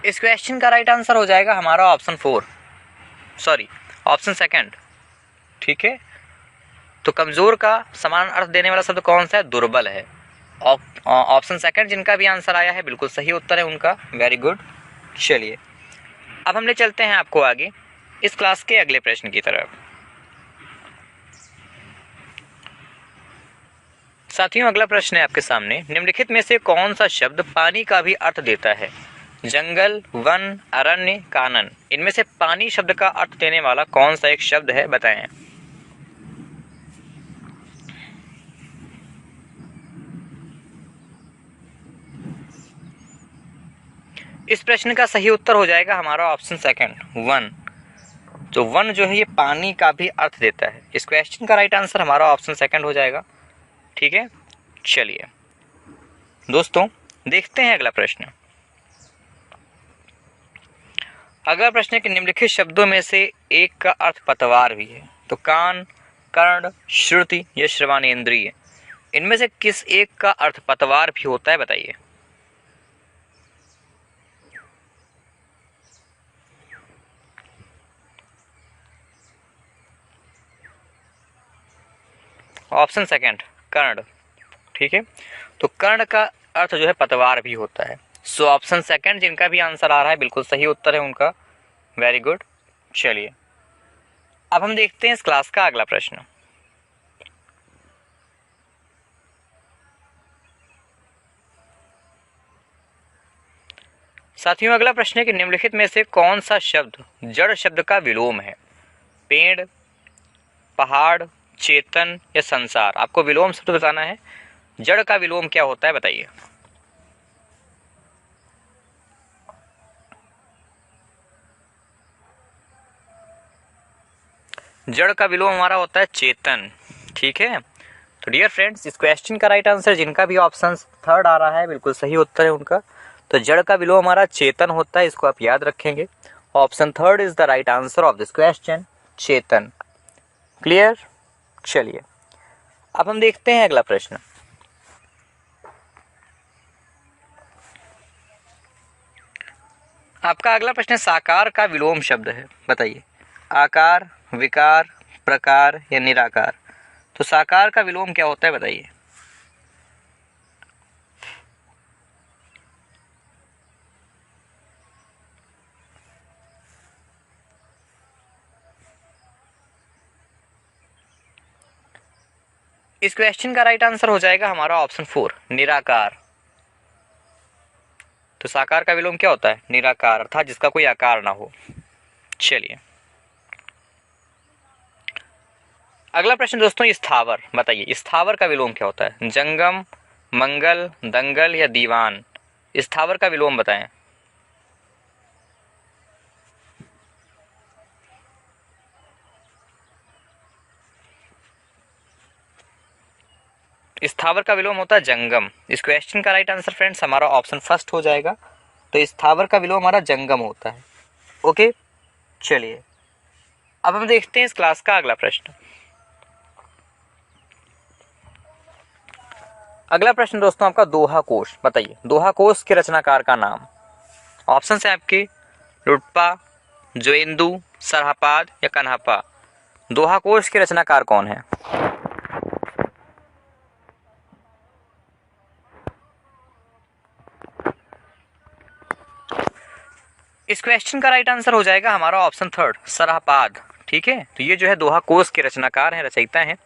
इस क्वेश्चन का राइट आंसर हो जाएगा हमारा ऑप्शन 4, सॉरी ऑप्शन 2। ठीक है, तो कमजोर का समान अर्थ देने वाला शब्द कौन सा है, दुर्बल है। ऑप्शन 2 जिनका भी आंसर आया है बिल्कुल सही उत्तर है उनका, वेरी गुड। चलिए अब हमने चलते हैं आपको आगे इस क्लास के अगले प्रश्न की तरफ। साथियों अगला प्रश्न है आपके सामने, निम्नलिखित में से कौन सा शब्द पानी का भी अर्थ देता है, जंगल, वन, अरण्य, कानन। इनमें से पानी शब्द का अर्थ देने वाला कौन सा एक शब्द है बताएं। इस प्रश्न का सही उत्तर हो जाएगा हमारा ऑप्शन 2, वन। तो वन जो है ये पानी का भी अर्थ देता है। इस क्वेश्चन का राइट आंसर हमारा ऑप्शन 2 हो जाएगा। ठीक है, चलिए दोस्तों देखते हैं अगला प्रश्न। अगला प्रश्न है कि निम्नलिखित शब्दों में से एक का अर्थ पतवार भी है तो कान, कर्ण, श्रुति या श्रवणेंद्रिय। इनमें से किस एक का अर्थ पतवार भी होता है बताइए। ऑप्शन 2 कर्ण। ठीक है, तो कर्ण का अर्थ जो है पतवार भी होता है। सो ऑप्शन सेकंड जिनका भी आंसर आ रहा है बिल्कुल सही उत्तर है उनका। Very good. चलिए अब हम देखते हैं इस क्लास का अगला प्रश्न। साथियों अगला प्रश्न है कि निम्नलिखित में से कौन सा शब्द जड़ शब्द का विलोम है? पेड़, पहाड़, चेतन या संसार। आपको विलोम शब्द बताना है। जड़ का विलोम क्या होता है बताइए। जड़ का विलोम हमारा होता है चेतन। ठीक है, तो डियर फ्रेंड्स इस क्वेश्चन का राइट आंसर जिनका भी ऑप्शन थर्ड आ रहा है बिल्कुल सही उत्तर है उनका। तो जड़ का विलोम हमारा चेतन होता है, इसको आप याद रखेंगे। Option third is the right answer of this question, Chetan. Clear. चलिए अब हम देखते हैं अगला प्रश्न। आपका अगला प्रश्न साकार का विलोम शब्द है, बताइए। आकार, विकार, प्रकार या निराकार। तो साकार का विलोम क्या होता है बताइए। इस क्वेश्चन का राइट आंसर हो जाएगा हमारा ऑप्शन 4, निराकार। तो साकार का विलोम क्या होता है? निराकार, अर्थात जिसका कोई आकार ना हो। चलिए अगला प्रश्न दोस्तों, स्थावर। बताइए स्थावर का विलोम क्या होता है? जंगम, मंगल, दंगल या दीवान। स्थावर का विलोम बताएं। स्थावर का विलोम होता है जंगम। इस क्वेश्चन का राइट आंसर फ्रेंड्स हमारा ऑप्शन फर्स्ट हो जाएगा। तो स्थावर का विलोम हमारा जंगम होता है। ओके, चलिए अब हम देखते हैं इस क्लास का अगला प्रश्न। अगला प्रश्न दोस्तों आपका दोहा कोश। बताइए दोहा कोश के रचनाकार का नाम। ऑप्शन है आपके रुडपा, जोइंदू, सरहपाद या कन्हपा। दोहा कोश के रचनाकार कौन है? इस क्वेश्चन का राइट आंसर हो जाएगा हमारा ऑप्शन थर्ड, सरहपाद। ठीक है, तो ये जो है दोहा कोश के रचनाकार हैं, रचयिता हैं।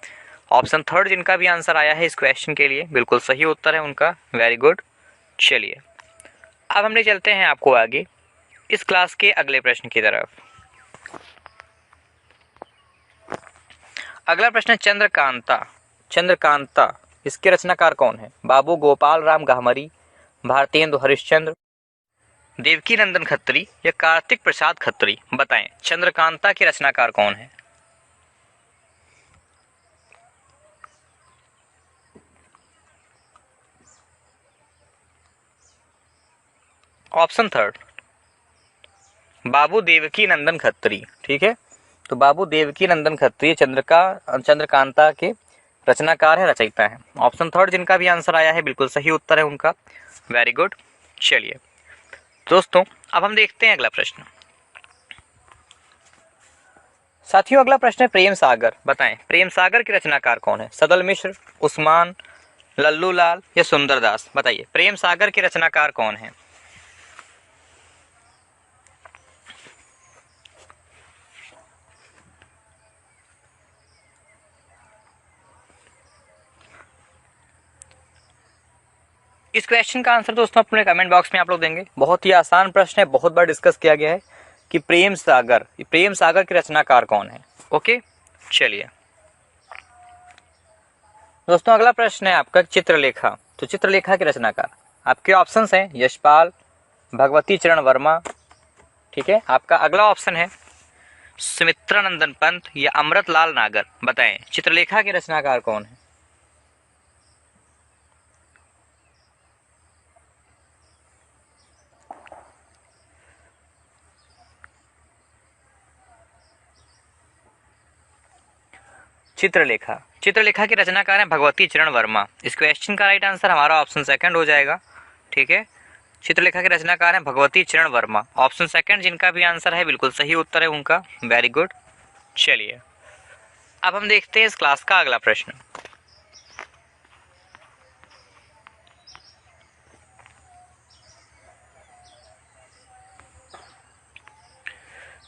ऑप्शन थर्ड जिनका भी आंसर आया है इस क्वेश्चन के लिए बिल्कुल सही उत्तर है उनका। Very good. चलिए अब हम ले चलते हैं आपको आगे इस क्लास के अगले प्रश्न की तरफ। अगला प्रश्न है चंद्रकांता। चंद्रकांता इसके रचनाकार कौन है? बाबू गोपाल राम गहमरी, भारतेंदु हरिश्चंद्र, देवकी नंदन खत्री या कार्तिक प्रसाद खत्री। बताएं चंद्रकांता के रचनाकार कौन है? ऑप्शन थर्ड, बाबू देवकी नंदन खत्री। ठीक है, तो बाबू देवकी नंदन खत्री चंद्रकांता के रचनाकार है, रचयिता है। ऑप्शन थर्ड जिनका भी आंसर आया है बिल्कुल सही उत्तर है उनका। Very good. चलिए दोस्तों अब हम देखते हैं अगला प्रश्न। साथियों अगला प्रश्न है प्रेम सागर। बताएं प्रेम सागर के रचनाकार कौन है? सदल मिश्र, उस्मान, लल्लू लाल या सुंदरदास। बताइए प्रेम सागर के रचनाकार कौन है? इस क्वेश्चन का आंसर दोस्तों अपने कमेंट बॉक्स में आप लोग देंगे। बहुत ही आसान प्रश्न है, बहुत बार डिस्कस किया गया है कि प्रेम सागर के रचनाकार कौन है। ओके, चलिए दोस्तों अगला प्रश्न है आपका चित्रलेखा। तो चित्रलेखा के रचनाकार आपके ऑप्शंस हैं यशपाल, भगवती चरण वर्मा। ठीक है, आपका अगला ऑप्शन है सुमित्रानंदन पंत या अमृतलाल नागर। बताएं चित्रलेखा के रचनाकार कौन है? चित्रलेखा के रचनाकार हैं भगवती चरण वर्मा। इस क्वेश्चन का राइट आंसर हमारा ऑप्शन सेकंड हो जाएगा। ठीक है, चित्रलेखा के रचनाकार हैं भगवती चरण वर्मा। ऑप्शन सेकंड जिनका भी आंसर है बिल्कुल सही उत्तर है उनका। Very good. चलिए अब हम देखते हैं इस क्लास का अगला प्रश्न।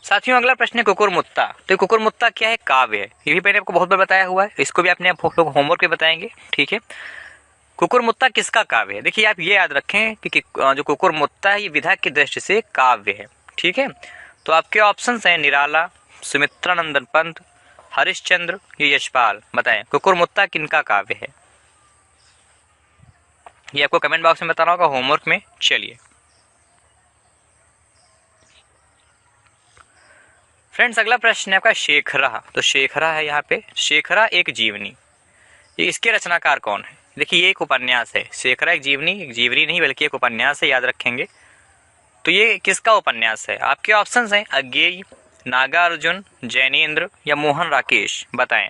साथियों अगला प्रश्न है कुकुरमुत्ता। तो ये कुकुरमुत्ता क्या है? काव्य है। ये भी मैंने आपको बहुत बार बताया हुआ है, इसको भी आपने आप लोग होमवर्क पे बताएंगे, ठीक है। कुकुरमुत्ता किसका काव्य है? देखिए आप ये याद रखें कि जो कुकुरमुत्ता है ये विधा की दृष्टि से काव्य है, ठीक है। तो आपके ऑप्शंस हैं निराला, सुमित्रा नंदन पंत, हरिश्चंद्र या यशपाल। बताएं कुकुरमुत्ता किनका काव्य है? ये आपको कमेंट बॉक्स में बताना होगा होमवर्क में। चलिए फ्रेंड्स अगला प्रश्न है आपका शेखरा। तो शेखरा है यहाँ पे, शेखरा एक जीवनी, ये इसके रचनाकार कौन है? देखिए ये एक उपन्यास है, शेखरा एक जीवनी नहीं बल्कि एक उपन्यास है, याद रखेंगे। तो ये किसका उपन्यास है? आपके ऑप्शंस हैं अज्ञेय, नागार्जुन, जैनेन्द्र या मोहन राकेश। बताएं।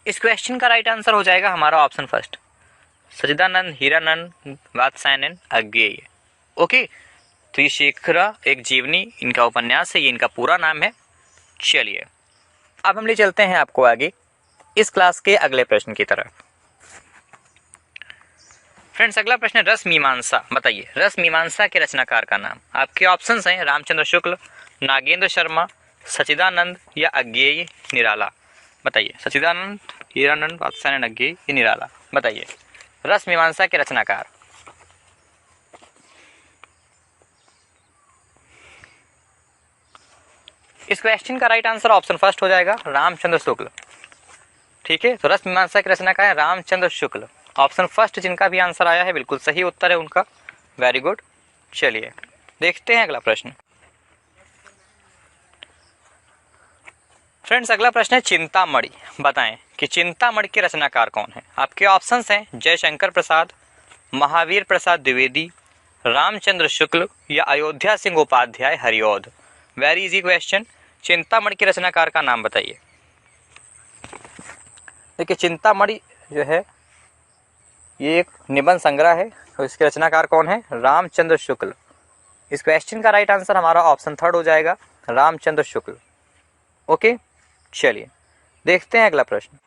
इस क्वेश्चन का राइट आंसर हो जाएगा हमारा ऑप्शन फर्स्ट, सच्चिदानंद, हीरानंद, वात्स्यायन, अज्ञेय। ओके, तो ये शेखरा एक जीवनी इनका उपन्यास है, ये इनका पूरा नाम है। चलिए अब हम ले चलते हैं आपको आगे इस क्लास के अगले प्रश्न की तरफ। फ्रेंड्स अगला प्रश्न है रस मीमांसा। बताइए रस मीमांसा के रचनाकार का नाम। आपके ऑप्शंस हैं रामचंद्र शुक्ल, नागेंद्र शर्मा, सच्चिदानंद या अज्ञेय निराला। बताइए सच्चिदानंद, हीरानंद, वात्स्यायन, अज्ञेय या निराला। बताइए रस मीमांसा के रचनाकार। इस क्वेश्चन का राइट आंसर ऑप्शन फर्स्ट हो जाएगा रामचंद्र शुक्ल, ठीक है। तो रस मीमांसा की रचनाकार है रामचंद्र शुक्ल। ऑप्शन फर्स्ट जिनका भी आंसर आया है बिल्कुल सही उत्तर है उनका, वेरी गुड। चलिए देखते हैं अगला प्रश्न। फ्रेंड्स अगला प्रश्न है चिंतामणि। बताएं कि चिंतामणि के रचनाकार कौन है? आपके ऑप्शंस हैं जयशंकर प्रसाद, महावीर प्रसाद द्विवेदी, रामचंद्र शुक्ल या Ayodhya Singh Upadhyay Hariaudh. Very easy question, Chintamani के रचनाकार का नाम बताइए। देखिए चिंतामणि जो है ये एक निबंध संग्रह है और इसके रचनाकार कौन है? रामचंद्र शुक्ल। इस क्वेश्चन का राइट आंसर हमारा ऑप्शन थर्ड हो जाएगा रामचंद्र शुक्ल। ओके चलिए देखते हैं अगला प्रश्न।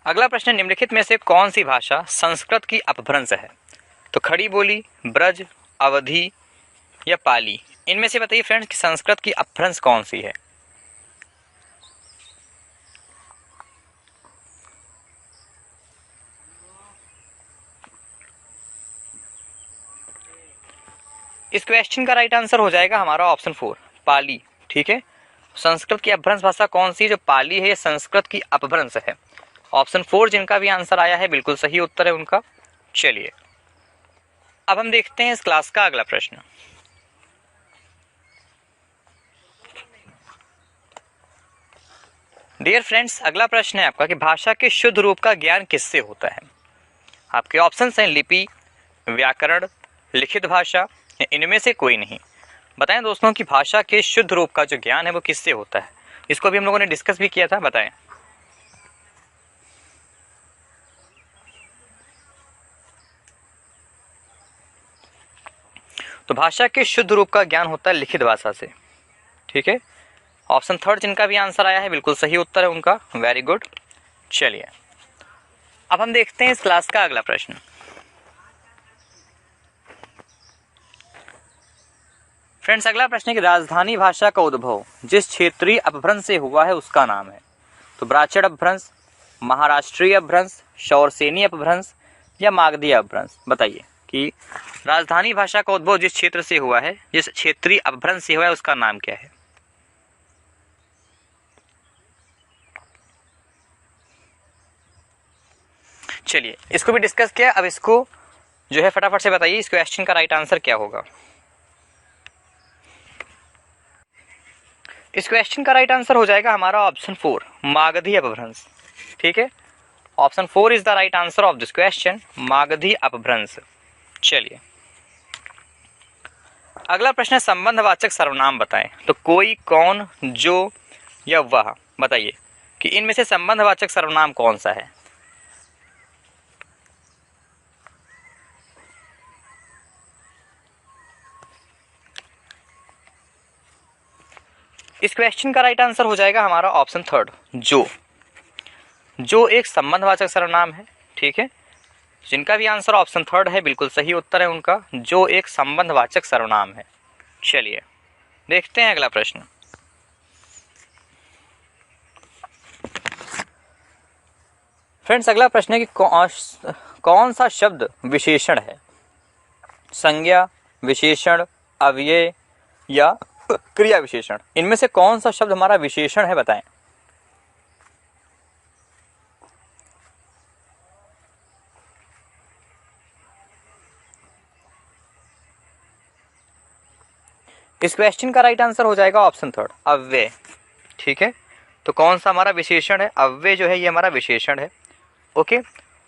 अगला प्रश्न निम्नलिखित में से कौन सी भाषा संस्कृत की अपभ्रंश है? तो खड़ी बोली, ब्रज, अवधी या पाली। इनमें से बताइए फ्रेंड्स कि संस्कृत की अपभ्रंश कौन सी है? इस क्वेश्चन का राइट आंसर हो जाएगा हमारा ऑप्शन फोर पाली, ठीक है। संस्कृत की अपभ्रंश भाषा कौन सी? जो पाली है ये संस्कृत की अपभ्रंश है। ऑप्शन फोर जिनका भी आंसर आया है बिल्कुल सही उत्तर है उनका। चलिए अब हम देखते हैं इस क्लास का अगला प्रश्न। डियर फ्रेंड्स अगला प्रश्न है आपका कि भाषा के शुद्ध रूप का ज्ञान किससे होता है? आपके ऑप्शंस हैं लिपि, व्याकरण, लिखित भाषा, इनमें से कोई नहीं। बताएं दोस्तों कि भाषा के शुद्ध रूप का जो ज्ञान है वो किससे होता है? इसको भी हम लोगों ने डिस्कस भी किया था, बताएं। तो भाषा के शुद्ध रूप का ज्ञान होता है लिखित भाषा से, ठीक है। ऑप्शन थर्ड जिनका भी आंसर आया है बिल्कुल सही उत्तर है उनका, वेरी गुड। चलिए अब हम देखते हैं इस क्लास का अगला प्रश्न। फ्रेंड्स अगला प्रश्न है कि राजधानी भाषा का उद्भव जिस क्षेत्रीय अपभ्रंश से हुआ है उसका नाम है। तो ब्राह्मण अपभ्रंश, महाराष्ट्रीय अपभ्रंश, शौरसेनी अपभ्रंश या मागधी अपभ्रंश। बताइए कि राजधानी भाषा का उद्भव जिस क्षेत्र से हुआ है, जिस क्षेत्रीय अपभ्रंश से हुआ है उसका नाम क्या है? चलिए इसको भी डिस्कस किया, अब इसको जो है फटाफट से बताइए इस क्वेश्चन का राइट आंसर क्या होगा। इस क्वेश्चन का राइट आंसर हो जाएगा हमारा ऑप्शन फोर मागधी अपभ्रंश, ठीक है। Option four is the right answer of this question, Magadhi अपभ्रंश। चलिए अगला प्रश्न है संबंधवाचक सर्वनाम बताएं। तो कोई, कौन, जो या वह। बताइए कि इनमें से संबंधवाचक सर्वनाम कौन सा है? इस क्वेश्चन का राइट आंसर हो जाएगा हमारा ऑप्शन थर्ड, जो एक संबंधवाचक सर्वनाम है। ठीक है, जिनका भी आंसर ऑप्शन थर्ड है बिल्कुल सही उत्तर है उनका, जो एक संबंधवाचक सर्वनाम है। चलिए देखते हैं अगला प्रश्न। फ्रेंड्स अगला प्रश्न है कि कौन सा शब्द विशेषण है? संज्ञा, विशेषण, अव्यय या क्रिया विशेषण। इनमें से कौन सा शब्द हमारा विशेषण है, बताएं। इस क्वेश्चन का राइट आंसर हो जाएगा ऑप्शन थर्ड, अव्यय। ठीक है, तो कौन सा हमारा विशेषण है? अव्यय जो है ये हमारा विशेषण है। ओके,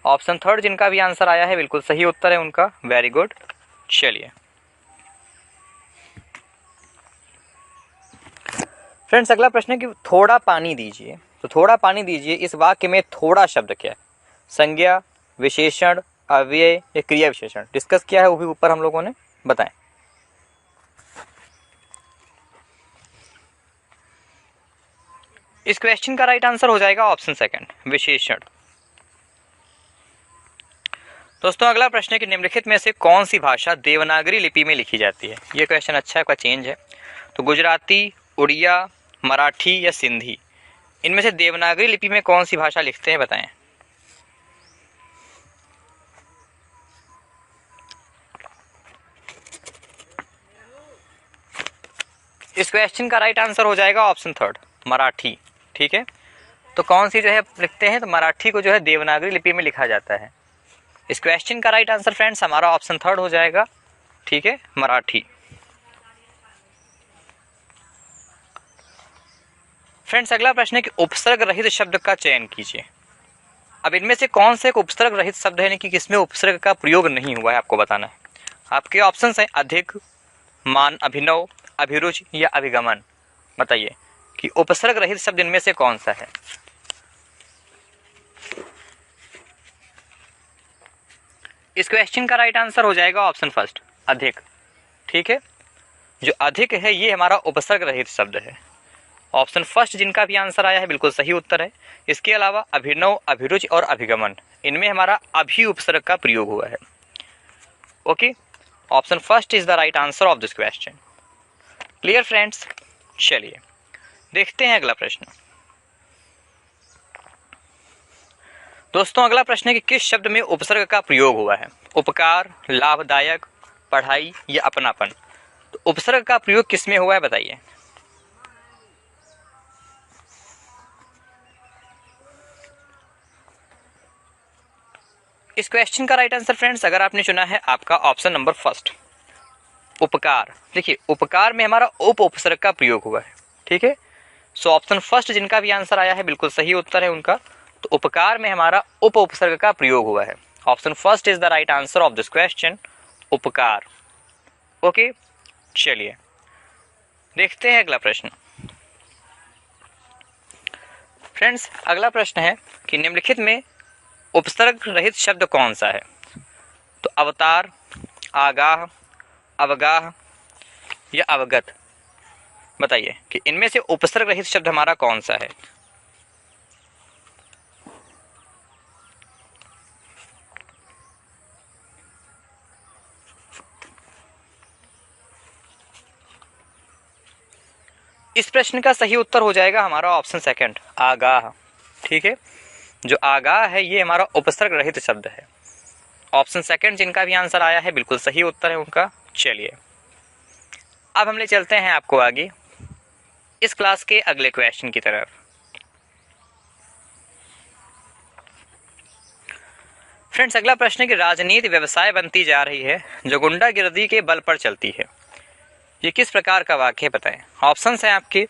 ऑप्शन थर्ड जिनका भी आंसर आया है बिल्कुल सही उत्तर है उनका, वेरी गुड। चलिए फ्रेंड्स अगला प्रश्न है कि थोड़ा पानी दीजिए। तो थोड़ा पानी दीजिए, इस वाक्य में थोड़ा शब्द क्या है? संज्ञा, विशेषण, अव्यय या क्रिया विशेषण। डिस्कस किया है वो भी ऊपर हम लोगों ने, बताएं। इस क्वेश्चन का राइट आंसर हो जाएगा ऑप्शन सेकंड, विशेषण। दोस्तों अगला प्रश्न है कि निम्नलिखित में से कौन सी भाषा देवनागरी लिपि में लिखी जाती है? ये क्वेश्चन अच्छा है, का चेंज है। तो गुजराती, उड़िया, मराठी या सिंधी। इनमें से देवनागरी लिपि में कौन सी भाषा लिखते हैं, बताएं। इस क्वेश्चन का राइट आंसर हो जाएगा ऑप्शन थर्ड, मराठी। ठीक है, तो कौन सी जो है लिखते हैं? तो मराठी को जो है देवनागरी लिपि में लिखा जाता है। इस क्वेश्चन का राइट आंसर फ्रेंड्स हमारा ऑप्शन थर्ड हो जाएगा। ठीक है, मराठी। फ्रेंड्स अगला प्रश्न है कि उपसर्ग रहित शब्द का चयन कीजिए। अब इनमें से कौन से एक उपसर्ग रहित शब्द है, यानी कि किसमें उपसर्ग का प्रयोग नहीं हुआ है, आपको बताना है। आपके ऑप्शंस हैं अधिक, मान, अभिनव, अभिरुचि या अभिगमन। बताइए कि उपसर्ग रहित शब्द इनमें से कौन सा है। इस क्वेश्चन का राइट आंसर हो जाएगा ऑप्शन फर्स्ट, अधिक। ठीक है, जो अधिक है ये हमारा उपसर्ग रहित शब्द है। ऑप्शन फर्स्ट जिनका भी आंसर आया है बिल्कुल सही उत्तर है। इसके अलावा अभिनव, अभिरुचि और अभिगमन, इनमें हमारा अभि उपसर्ग का प्रयोग हुआ है। Okay, option first is the right answer of this question. Clear friends, चलिए देखते हैं अगला प्रश्न। दोस्तों अगला प्रश्न है कि किस शब्द में उपसर्ग का प्रयोग हुआ है? उपकार, लाभदायक, पढ़ाई या अपनापन। तो उपसर्ग का प्रयोग किस में हुआ है, बताइए। इस क्वेश्चन का राइट आंसर फ्रेंड्स अगर आपने चुना है आपका ऑप्शन नंबर फर्स्ट, उपकार। देखिए उपकार में हमारा उप उपसर्ग का प्रयोग हुआ है। ठीक है, सो ऑप्शन फर्स्ट जिनका भी आंसर आया है बिल्कुल सही उत्तर है उनका। तो उपकार में हमारा उप उपसर्ग का प्रयोग हुआ है। Option first is the right answer of this question, उपकार। ओके, चलिए देखते हैं अगला प्रश्न। फ्रेंड्स अगला प्रश्न है कि निम्नलिखित में उपसर्ग रहित शब्द कौन सा है? तो अवतार, आगाह, अवगाह या अवगत। बताइए कि इनमें से उपसर्ग रहित शब्द हमारा कौन सा है। इस प्रश्न का सही उत्तर हो जाएगा हमारा ऑप्शन सेकंड, आगाह। ठीक है, जो आगाह है ये हमारा उपसर्ग रहित शब्द है। ऑप्शन सेकंड जिनका भी आंसर आया है बिल्कुल सही उत्तर है उनका। चलिए अब हम ले चलते हैं आपको आगे इस क्लास के अगले क्वेश्चन की तरफ। फ्रेंड्स अगला प्रश्न है कि राजनीति व्यवसाय बनती जा रही है जो गुंडागिर्दी के बल पर चलती है। ये किस प्रकार का वाक्य है, बताएं। ऑप्शंस हैं आपके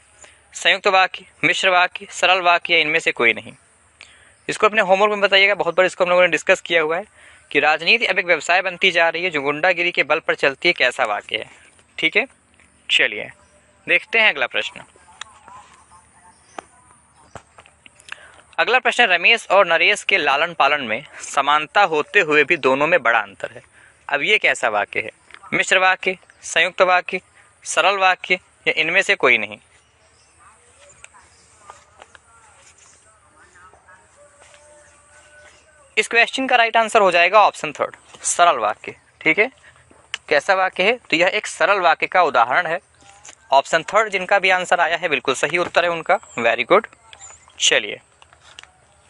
संयुक्त वाक्य, मिश्र वाक्य, सरल वाक्य या इनमें से कोई नहीं। इसको अपने होमवर्क में बताइएगा, बहुत बार इसको हम लोगों ने डिस्कस किया हुआ है कि राजनीति अब एक व्यवसाय बनती जा रही है जो गुंडागिरी के बल पर चलती है, कैसा वाक्य है। ठीक है, चलिए देखते हैं अगला प्रश्न। अगला प्रश्न, रमेश और नरेश के लालन पालन में समानता होते हुए भी दोनों में बड़ा अंतर है। अब ये कैसा वाक्य है? मिश्र वाक्य, संयुक्त वाक्य, सरल वाक्य या इनमें से कोई नहीं। इस क्वेश्चन का राइट आंसर हो जाएगा ऑप्शन थर्ड, सरल वाक्य। ठीक है, कैसा वाक्य है? तो यह एक सरल वाक्य का उदाहरण है। ऑप्शन थर्ड जिनका भी आंसर आया है बिल्कुल सही उत्तर है उनका, वेरी गुड। चलिए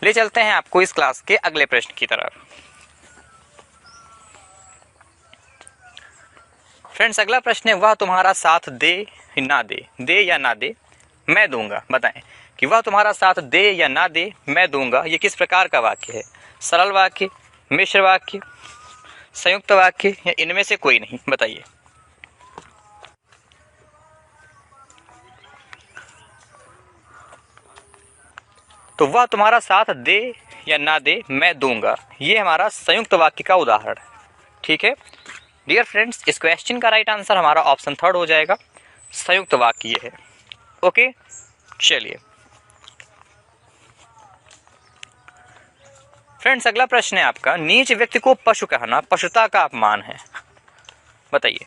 ले चलते हैं आपको इस क्लास के अगले प्रश्न की तरफ। फ्रेंड्स अगला प्रश्न है, वह तुम्हारा साथ दे ना दे, दे या ना दे, मैं दूंगा। बताएं कि वह तुम्हारा साथ दे या ना दे, मैं दूंगा, ये किस प्रकार का वाक्य है? सरल वाक्य, मिश्र वाक्य, संयुक्त वाक्य या इनमें से कोई नहीं? बताइए। तो वह तुम्हारा साथ दे या ना दे, मैं दूंगा, ये हमारा संयुक्त वाक्य का उदाहरण है। ठीक है डियर फ्रेंड्स, इस क्वेश्चन का राइट आंसर हमारा ऑप्शन थर्ड हो जाएगा, संयुक्त वाक्य है। ओके, चलिए फ्रेंड्स अगला प्रश्न है आपका, नीच व्यक्ति को पशु कहना पशुता का अपमान है। बताइए।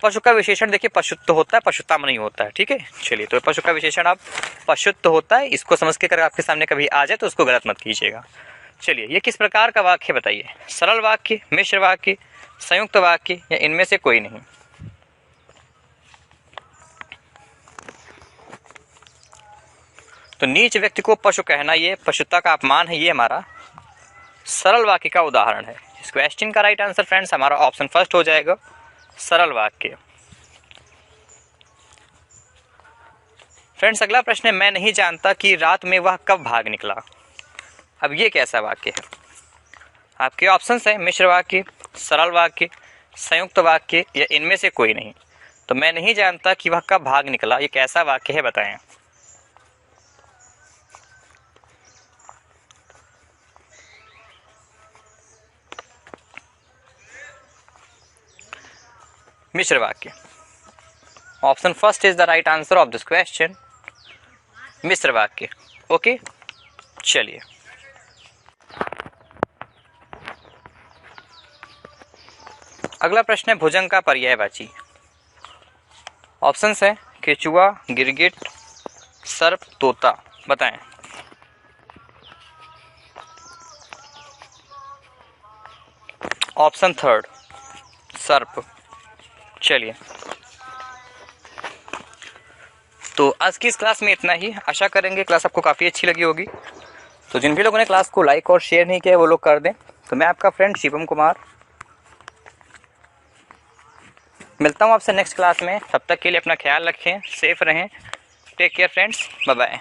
पशु का विशेषण देखिए पशुत्व होता है, पशुता में नहीं होता है। ठीक है, चलिए तो पशु का विशेषण आप पशुत्व होता है, इसको समझ के अगर आपके सामने कभी आ जाए तो उसको गलत मत कीजिएगा। चलिए ये किस प्रकार का वाक्य बताइए? सरल वाक्य, मिश्र वाक्य, संयुक्त वाक्य या इनमें से कोई नहीं? तो नीच व्यक्ति को पशु कहना ये पशुता का अपमान है, ये हमारा सरल वाक्य का उदाहरण है। इस क्वेश्चन का राइट आंसर फ्रेंड्स हमारा ऑप्शन फर्स्ट हो जाएगा, सरल वाक्य। फ्रेंड्स अगला प्रश्न है, मैं नहीं जानता कि रात में वह कब भाग निकला। अब ये कैसा वाक्य है? आपके ऑप्शंस हैं मिश्र वाक्य, सरल वाक्य, संयुक्त वाक्य या इनमें से कोई नहीं। तो मैं नहीं जानता कि वह कब भाग निकला, ये कैसा वाक्य है? बताएं। मिश्र वाक्य। Option first is the right answer of this question, मिश्र वाक्य। ओके, चलिए अगला प्रश्न है, भुजंग का पर्यायवाची। ऑप्शंस है केचुआ, गिरगिट, सर्प, तोता। बताएं। ऑप्शन थर्ड, सर्प। चलिए तो आज की इस क्लास में इतना ही। आशा करेंगे क्लास आपको काफ़ी अच्छी लगी होगी। तो जिन भी लोगों ने क्लास को लाइक और शेयर नहीं किया वो लोग कर दें। तो मैं आपका फ्रेंड शिवम कुमार मिलता हूँ आपसे नेक्स्ट क्लास में। तब तक के लिए अपना ख्याल रखें, सेफ रहें। Take care friends, bye bye.